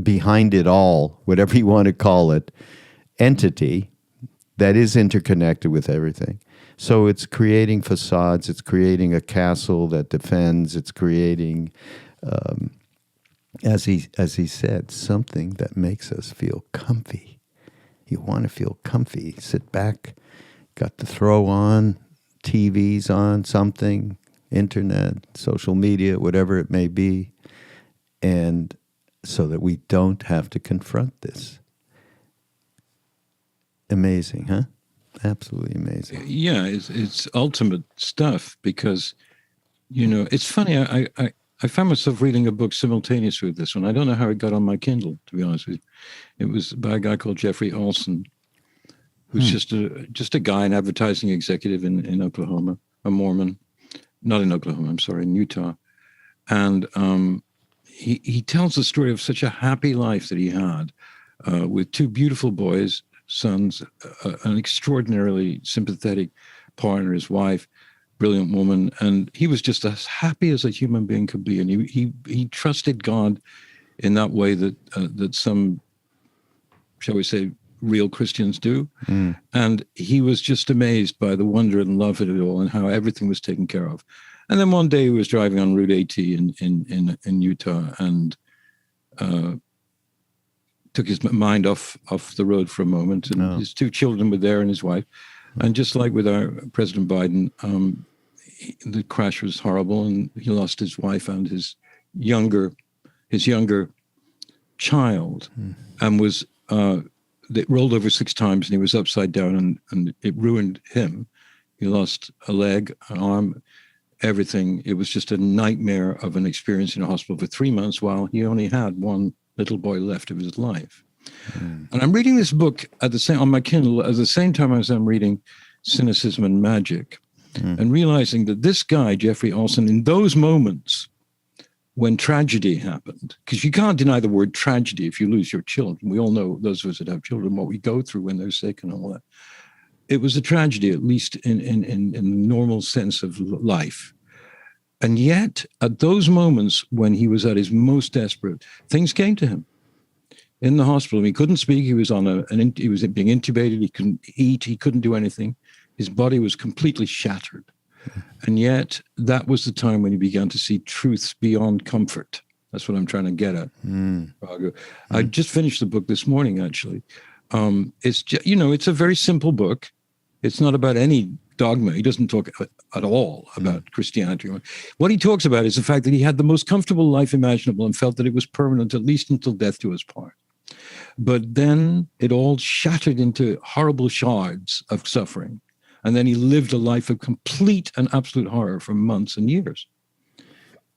Speaker 2: behind it all, whatever you want to call it, entity that is interconnected with everything. So it's creating facades, it's creating a castle that defends, it's creating, as he said, something that makes us feel comfy. You want to feel comfy, sit back, got to throw on, TVs on, something, internet, social media, whatever it may be, and so that we don't have to confront this. Amazing, huh? Absolutely amazing.
Speaker 3: Yeah, it's ultimate stuff because, it's funny. I found myself reading a book simultaneously with this one. I don't know how it got on my Kindle, to be honest with you. It was by a guy called Jeffrey Olson, who's just a guy, an advertising executive in Oklahoma, a Mormon, not in Oklahoma, I'm sorry, in Utah. And he tells the story of such a happy life that he had with two beautiful boys, sons, an extraordinarily sympathetic partner, his wife, brilliant woman. And he was just as happy as a human being could be. And he trusted God in that way that some, shall we say, real Christians do. And he was just amazed by the wonder and love of it all and how everything was taken care of. And then one day he was driving on Route 80 in Utah and took his mind off the road for a moment. And his two children were there and his wife. And just like with our President Biden, the crash was horrible and he lost his wife and his younger child and was it rolled over 6 times and he was upside down and it ruined him. He lost a leg, an arm, everything. It was just a nightmare of an experience in a hospital for 3 months while he only had one little boy left of his life. And I'm reading this book on my Kindle at the same time as I'm reading Cynicism and Magic and realizing that this guy, Jeffrey Olson, in those moments when tragedy happened, because you can't deny the word tragedy if you lose your children. We all know, those of us that have children, what we go through when they're sick and all that. It was a tragedy, at least in the normal sense of life. And yet, at those moments when he was at his most desperate, things came to him in the hospital. He couldn't speak. He was he was being intubated. He couldn't eat. He couldn't do anything. His body was completely shattered. And yet, that was the time when he began to see truths beyond comfort. That's what I'm trying to get at. I just finished the book this morning, actually. It's just, it's a very simple book. It's not about any dogma. He doesn't talk at all about Christianity. What he talks about is the fact that he had the most comfortable life imaginable and felt that it was permanent, at least until death do us part. But then it all shattered into horrible shards of suffering. And then he lived a life of complete and absolute horror for months and years.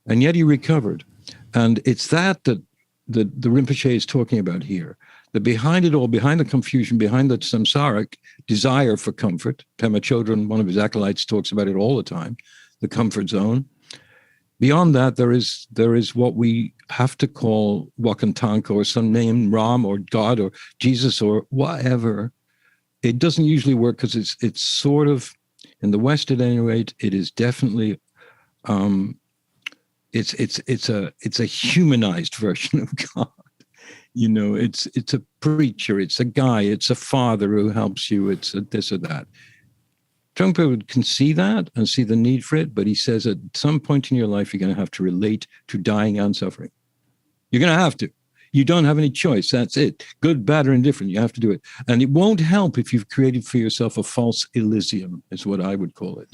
Speaker 3: And yet he recovered. And it's that the Rinpoche is talking about here. That behind it all, behind the confusion, behind the samsaric desire for comfort, Pema Chodron, one of his acolytes, talks about it all the time, the comfort zone. Beyond that, there is what we have to call Wakantanka or some name, Ram or God or Jesus or whatever. It doesn't usually work because it's sort of, in the West at any rate, it is definitely it's a humanized version of God. It's a preacher, it's a guy, it's a father who helps you, it's a this or that. Trungpa can see that and see the need for it, but he says at some point in your life, you're going to have to relate to dying and suffering. You're going to have to. You don't have any choice. That's it. Good, bad, or indifferent. You have to do it. And it won't help if you've created for yourself a false Elysium, is what I would call it.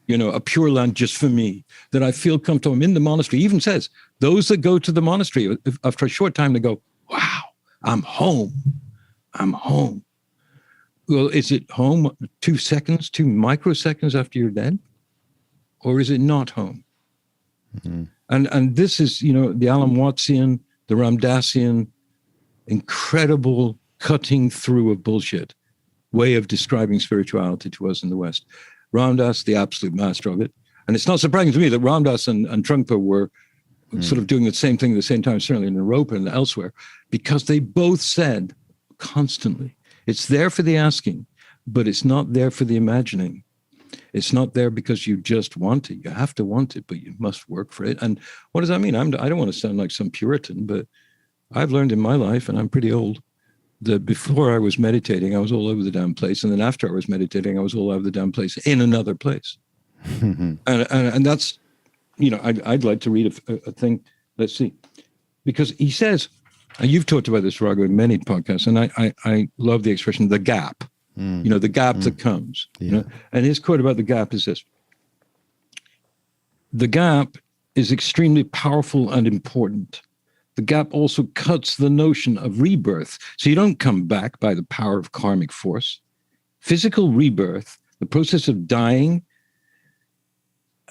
Speaker 3: A pure land just for me, that I feel comfortable. I'm in the monastery. He even says, those that go to the monastery, after a short time, they go, wow, I'm home. I'm home. Well, is it home 2 seconds, 2 microseconds after you're dead? Or is it not home? And this is, the Alan Wattsian, the Ramdassian, incredible cutting through of bullshit way of describing spirituality to us in the West. Ramdas, the absolute master of it. And it's not surprising to me that Ramdas and Trungpa were sort of doing the same thing at the same time, certainly in Naropa and elsewhere, because they both said constantly, it's there for the asking, but it's not there for the imagining. It's not there because you just want it. You have to want it, but you must work for it. And what does that mean? I don't want to sound like some Puritan, but I've learned in my life, and I'm pretty old, that before I was meditating, I was all over the damn place. And then after I was meditating, I was all over the damn place in another place. and that's, I'd like to read a thing. Let's see. Because he says, and you've talked about this, Raghu, in many podcasts, and I love the expression, the gap. The gap that comes. And his quote about the gap is this: the gap is extremely powerful and important. The gap also cuts the notion of rebirth. So you don't come back by the power of karmic force. Physical rebirth, the process of dying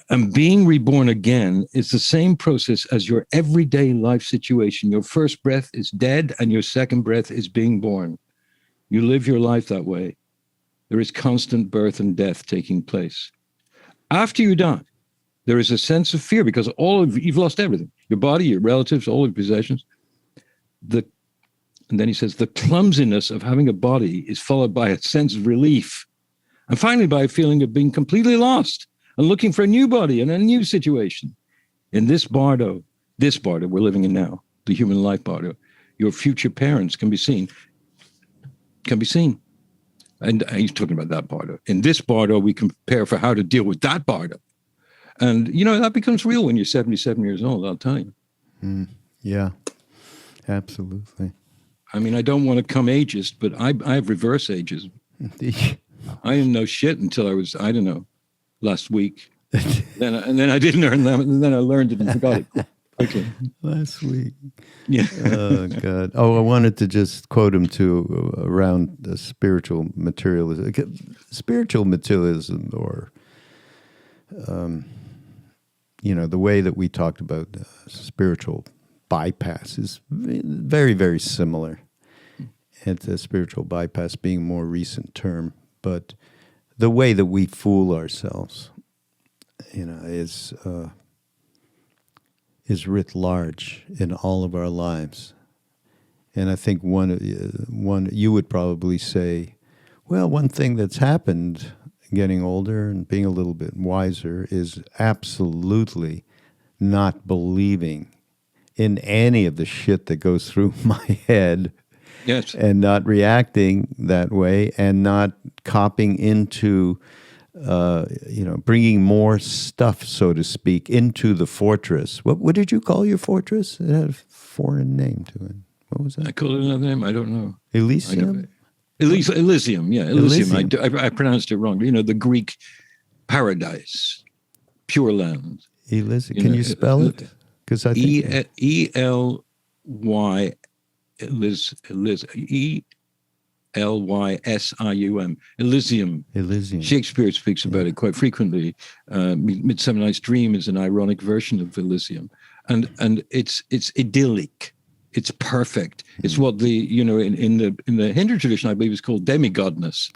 Speaker 3: and being reborn again, is the same process as your everyday life situation. Your first breath is dead and your second breath is being born. You live your life that way. there is constant birth and death taking place. After you die, there is a sense of fear because you've lost everything, your body, your relatives, all your possessions. And then he says, the clumsiness of having a body is followed by a sense of relief. And finally, by a feeling of being completely lost and looking for a new body and a new situation. In this bardo we're living in now, the human life bardo, your future parents can be seen. And he's talking about that bardo. In this bardo, we can prepare for how to deal with that bardo. And, that becomes real when you're 77 years old, I'll tell you.
Speaker 2: Yeah, absolutely.
Speaker 3: I mean, I don't want to come ageist, but I have reverse ageism. I didn't know shit until I was, I don't know, last week. And then I didn't learn that, and then I learned it and forgot it. Okay.
Speaker 2: Last week.
Speaker 3: Yeah.
Speaker 2: Oh, God. Oh, I wanted to just quote him too around the spiritual materialism. Spiritual materialism, or, the way that we talked about spiritual bypass is very, very similar. It's a spiritual bypass being a more recent term, but the way that we fool ourselves, is writ large in all of our lives. And I think one you would probably say, well, one thing that's happened getting older and being a little bit wiser is absolutely not believing in any of the shit that goes through my head.
Speaker 3: Yes.
Speaker 2: And not reacting that way, and not copying into, bringing more stuff, so to speak, into the fortress. What did you call your fortress? It had a foreign name to it. What was that?
Speaker 3: I called it another name. I don't know.
Speaker 2: Elysium?
Speaker 3: Elysium, yeah. Elysium. I pronounced it wrong. The Greek paradise, pure land.
Speaker 2: Elysium. Can you spell it? Because I think
Speaker 3: Elysium. Elysium. Shakespeare speaks about it quite frequently. Midsummer Night's Dream is an ironic version of Elysium, and it's idyllic. It's perfect. It's what in the Hindu tradition, I believe, is called demigodness.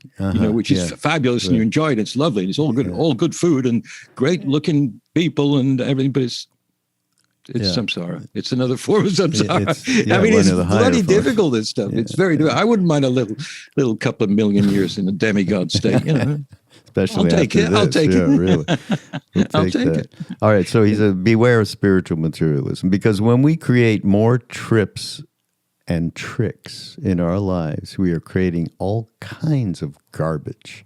Speaker 3: Which is fabulous, and you enjoy it. It's lovely. And it's all good, all good food and great looking people and everything. But it's samsara. It's another form of samsara. It's bloody difficult, this stuff. It's very difficult. I wouldn't mind a little couple of million years in a demigod state,
Speaker 2: Especially
Speaker 3: I'll take it.
Speaker 2: I'll
Speaker 3: take
Speaker 2: it. Really.
Speaker 3: I'll take it.
Speaker 2: All right, so he said, beware of spiritual materialism, because when we create more trips and tricks in our lives, we are creating all kinds of garbage.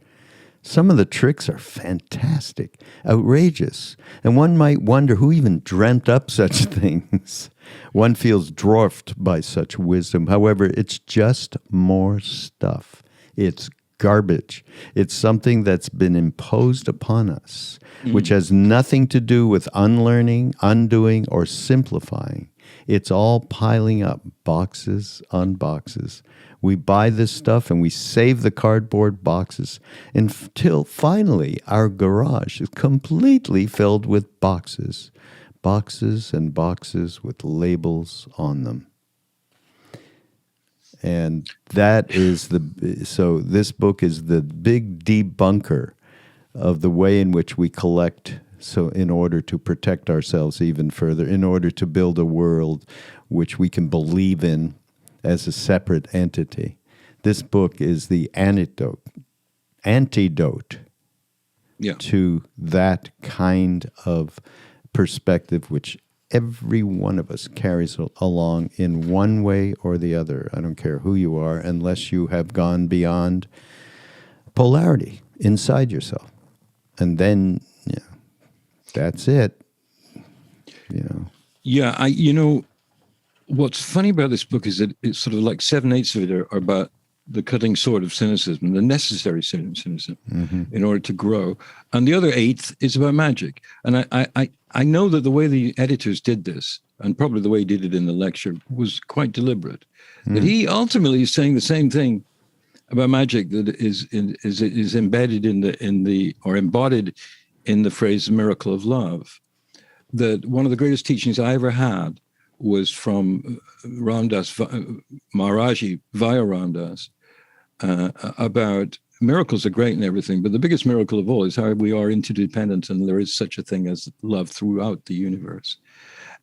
Speaker 2: Some of the tricks are fantastic, outrageous, and one might wonder who even dreamt up such things. One feels dwarfed by such wisdom. However, it's just more stuff. It's garbage. It's something that's been imposed upon us, which has nothing to do with unlearning, undoing, or simplifying. It's all piling up, boxes on boxes. We buy this stuff and we save the cardboard boxes until finally our garage is completely filled with boxes. Boxes and boxes with labels on them. And that is so this book is the big debunker of the way in which we collect, so in order to protect ourselves even further, in order to build a world which we can believe in as a separate entity. This book is the antidote to that kind of perspective which every one of us carries along in one way or the other. I don't care who you are, unless you have gone beyond polarity inside yourself. And then, that's it.
Speaker 3: Yeah, what's funny about this book is that it's sort of like 7/8 of it are about the cutting sword of cynicism, the necessary cynicism in order to grow. And the other 1/8 is about magic. And I know that the way the editors did this, and probably the way he did it in the lecture, was quite deliberate. That he ultimately is saying the same thing about magic that is embedded or embodied in the phrase "miracle of love." That one of the greatest teachings I ever had was from Ramdas Maharaji via Ramdas about miracles are great and everything, but the biggest miracle of all is how we are interdependent, and there is such a thing as love throughout the universe.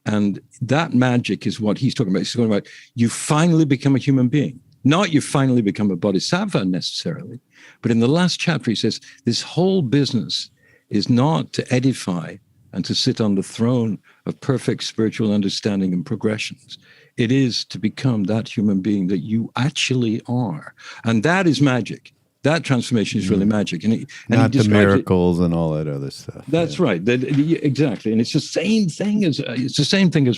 Speaker 3: And that magic is what he's talking about. He's talking about you finally become a human being. Not you finally become a bodhisattva necessarily, but in the last chapter he says this whole business is not to edify and to sit on the throne of perfect spiritual understanding and progressions. It is to become that human being that you actually are. And that is magic. That transformation is really magic. And
Speaker 2: not the miracles and all that other stuff.
Speaker 3: That's right. Exactly. And it's the same thing as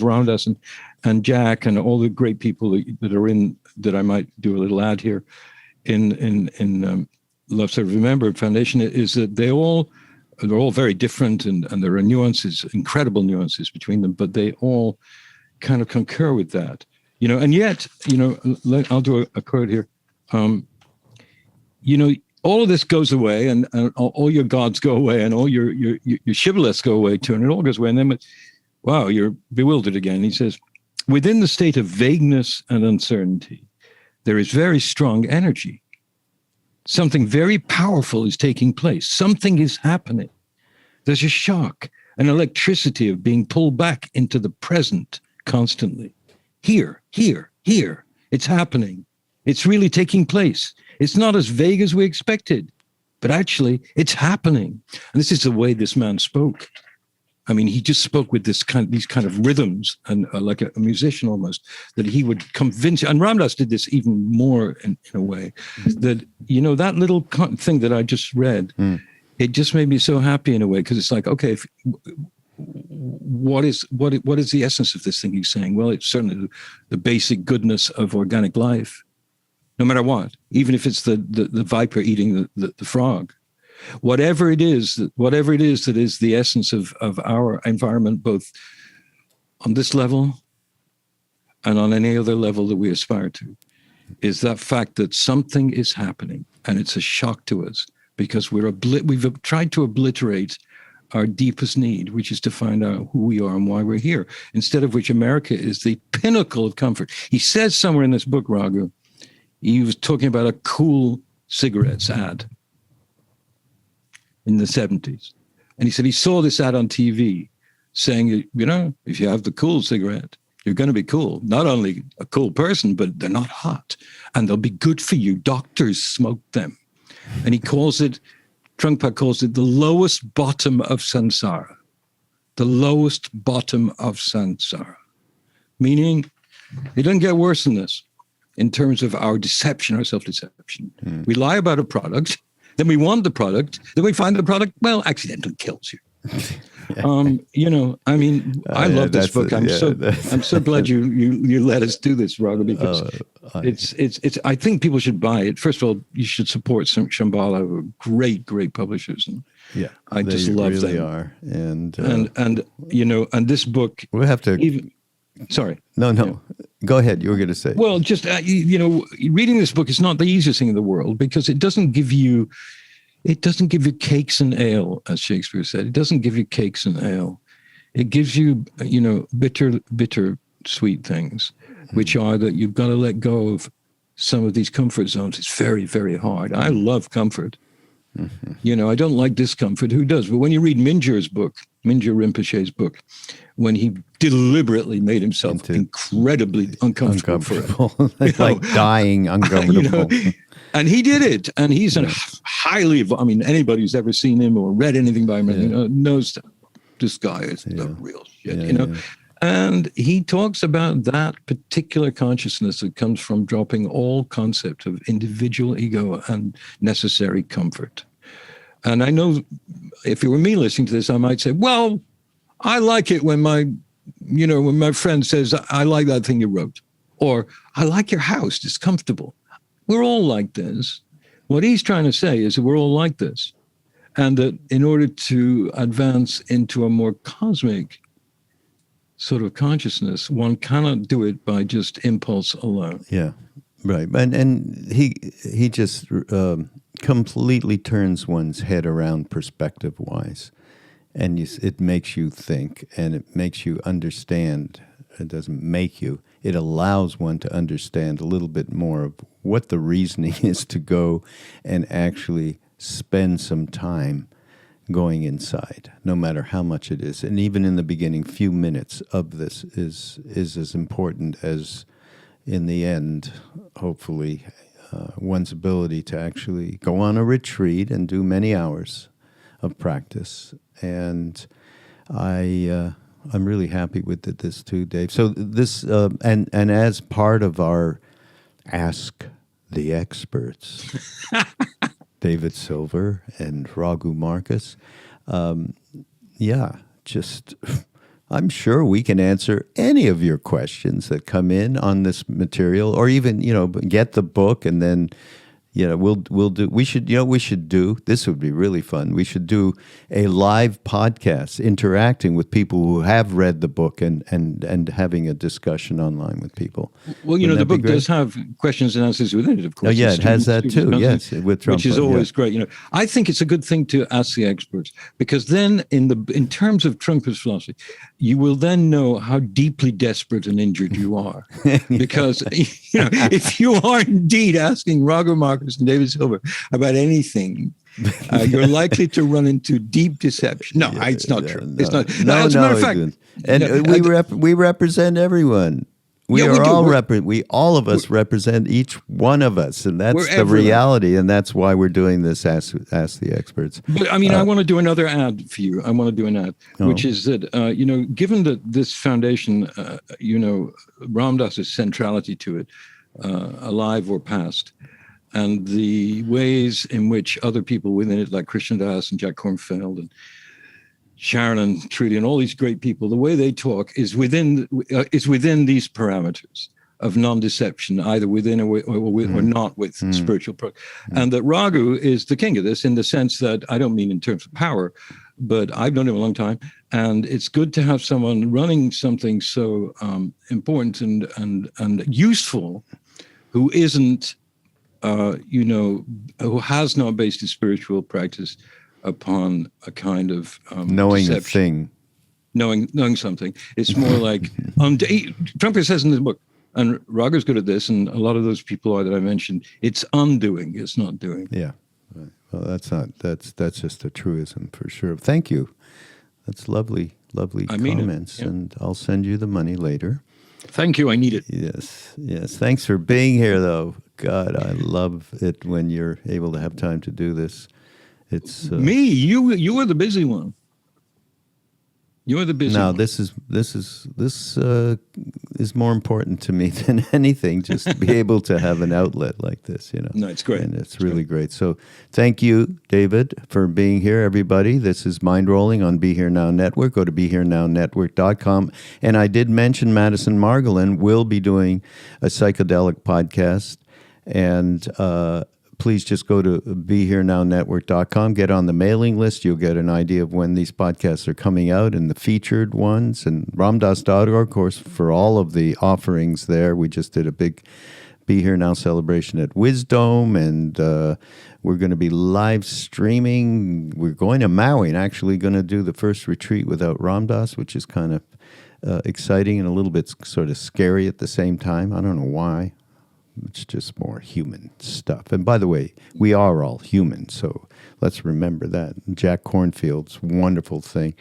Speaker 3: Ramdas and Jack and all the great people that are in, that I might do a little ad here in Love Serve Remembered Foundation, is that they're all very different, and there are nuances, incredible nuances between them, but they all kind of concur with that, and yet, I'll do a quote here. All of this goes away, and all your gods go away, and all your shibboleths go away too, and it all goes away. And then, wow, you're bewildered again. He says, within the state of vagueness and uncertainty, there is very strong energy. Something very powerful is taking place. Something is happening. There's a shock, an electricity of being pulled back into the present constantly. Here. It's happening. It's really taking place. It's not as vague as we expected, but actually it's happening. And this is the way this man spoke. I mean, he just spoke with these kind of rhythms, and like a musician almost, that he would convince you. And Ramdas did this even more in a way, that, that little thing that I just read, it just made me so happy in a way, because it's like, okay, what is the essence of this thing he's saying? Well, it's certainly the basic goodness of organic life, no matter what, even if it's the viper eating the frog. Whatever it is that is the essence of our environment, both on this level and on any other level that we aspire to, is that fact that something is happening, and it's a shock to us because we've tried to obliterate our deepest need, which is to find out who we are and why we're here, instead of which America is the pinnacle of comfort. He says somewhere in this book, Raghu, he was talking about a cool cigarettes ad in the 70s. And he said he saw this ad on TV saying, if you have the cool cigarette, you're going to be cool. Not only a cool person, but they're not hot. And they'll be good for you. Doctors smoke them. And Trungpa calls it the lowest bottom of samsara. The lowest bottom of samsara. Meaning, it doesn't get worse than this in terms of our deception, our self-deception. We lie about a product, then we want the product, then we find the product, accidentally kills you. I love this book. I'm so glad you let us do this, Raghu, because it's. I think people should buy it. First of all, you should support Shambhala, who are great publishers, and I just love
Speaker 2: really
Speaker 3: them.
Speaker 2: Are. And
Speaker 3: this book.
Speaker 2: We'll have to.
Speaker 3: Sorry.
Speaker 2: No. Yeah. Go ahead. You were going to say.
Speaker 3: Well, just reading this book is not the easiest thing in the world, because it doesn't give you cakes and ale, as Shakespeare said. It doesn't give you cakes and ale. It gives you, bitter, sweet things, which are that you've got to let go of some of these comfort zones. It's very, very hard. I love comfort. I don't like discomfort. Who does? But when you read Mingyur Rinpoche's book, when he deliberately made himself incredibly uncomfortable.
Speaker 2: Like dying uncomfortable.
Speaker 3: And he did it. And he's anybody who's ever seen him or read anything by him knows that this guy is the real shit, And he talks about that particular consciousness that comes from dropping all concept of individual ego and necessary comfort. And I know if it were me listening to this, I might say, well, I like it when my friend says, I like that thing you wrote, or I like your house, it's comfortable. We're all like this. What he's trying to say is that we're all like this. And that in order to advance into a more cosmic sort of consciousness, one cannot do it by just impulse alone.
Speaker 2: Yeah, right. And he just completely turns one's head around perspective-wise. And it makes you think, and it makes you understand It doesn't make you. It allows one to understand a little bit more of what the reasoning is to go and actually spend some time going inside, no matter how much it is. And even in the beginning, few minutes of this is as important as, in the end, hopefully, one's ability to actually go on a retreat and do many hours of practice. And I'm really happy with this too, Dave. So this, and as part of our Ask the Experts, David Silver and Raghu Markus, just I'm sure we can answer any of your questions that come in on this material, or even, get the book and then, we should do, this would be really fun. We should do a live podcast interacting with people who have read the book and having a discussion online with people.
Speaker 3: Well, the book does have questions and answers within it, of course.
Speaker 2: Oh, yeah, it has that too, yes, with Trungpa,
Speaker 3: which is always great. I think it's a good thing to ask the experts, because then in terms of Trungpa's philosophy, you will then know how deeply desperate and injured you are. Because, if you are indeed asking Raghu Markus and David Silver about anything, you're likely to run into deep deception. No, it's not true.
Speaker 2: No,
Speaker 3: it's not.
Speaker 2: No,
Speaker 3: as a matter of fact,
Speaker 2: and we represent everyone. We all of us represent each one of us, and that's the reality, and that's why we're doing this. Ask the Experts.
Speaker 3: But I want to do another ad for you. I want to do an ad, which is that given that this foundation, Ram Dass's centrality to it, alive or past, and the ways in which other people within it, like Christian Das and Jack Kornfeld and Sharon and Trudy and all these great people, the way they talk is within these parameters of non-deception, either within or not with spiritual and that Raghu is the king of this, in the sense that, I don't mean in terms of power, but I've known him a long time, and it's good to have someone running something so important and useful, who isn't who has not based his spiritual practice upon a kind of
Speaker 2: knowing
Speaker 3: deception.
Speaker 2: A thing,
Speaker 3: knowing something. It's more like Trungpa says in his book, and Raghu's good at this, and a lot of those people are that I mentioned. It's undoing, it's not doing.
Speaker 2: Yeah, right. Well, that's just a truism for sure. Thank you. That's lovely comments, and I'll send you the money later.
Speaker 3: Thank you. I need it.
Speaker 2: Yes. Thanks for being here, though. God, I love it when you're able to have time to do this. It's
Speaker 3: me. You are the busy one. You're the busy.
Speaker 2: No,
Speaker 3: one.
Speaker 2: this is more important to me than anything. Just to be able to have an outlet like this,
Speaker 3: No, it's great.
Speaker 2: And it's really great. So, thank you, David, for being here. Everybody, this is Mindrolling on Be Here Now Network. Go to BeHereNowNetwork.com. And I did mention Madison Margolin will be doing a psychedelic podcast, and please just go to BeHereNowNetwork.com, get on the mailing list. You'll get an idea of when these podcasts are coming out and the featured ones. And ramdas.org, of course, for all of the offerings there. We just did a big Be Here Now celebration at Wisdom, and we're going to be live streaming. We're going to Maui and actually going to do the first retreat without Ram Dass, which is kind of exciting and a little bit sort of scary at the same time. I don't know why. It's just more human stuff. And by the way, we are all human, so let's remember that. Jack Kornfield's wonderful thing.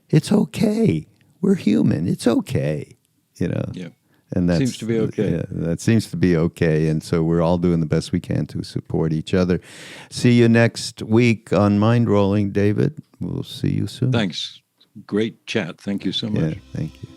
Speaker 2: It's okay. We're human. It's okay.
Speaker 3: Yeah.
Speaker 2: And that
Speaker 3: seems to be okay.
Speaker 2: Yeah, that seems to be okay. And so we're all doing the best we can to support each other. See you next week on Mindrolling, David. We'll see you soon.
Speaker 3: Thanks. Great chat. Thank you so much.
Speaker 2: Yeah, thank you.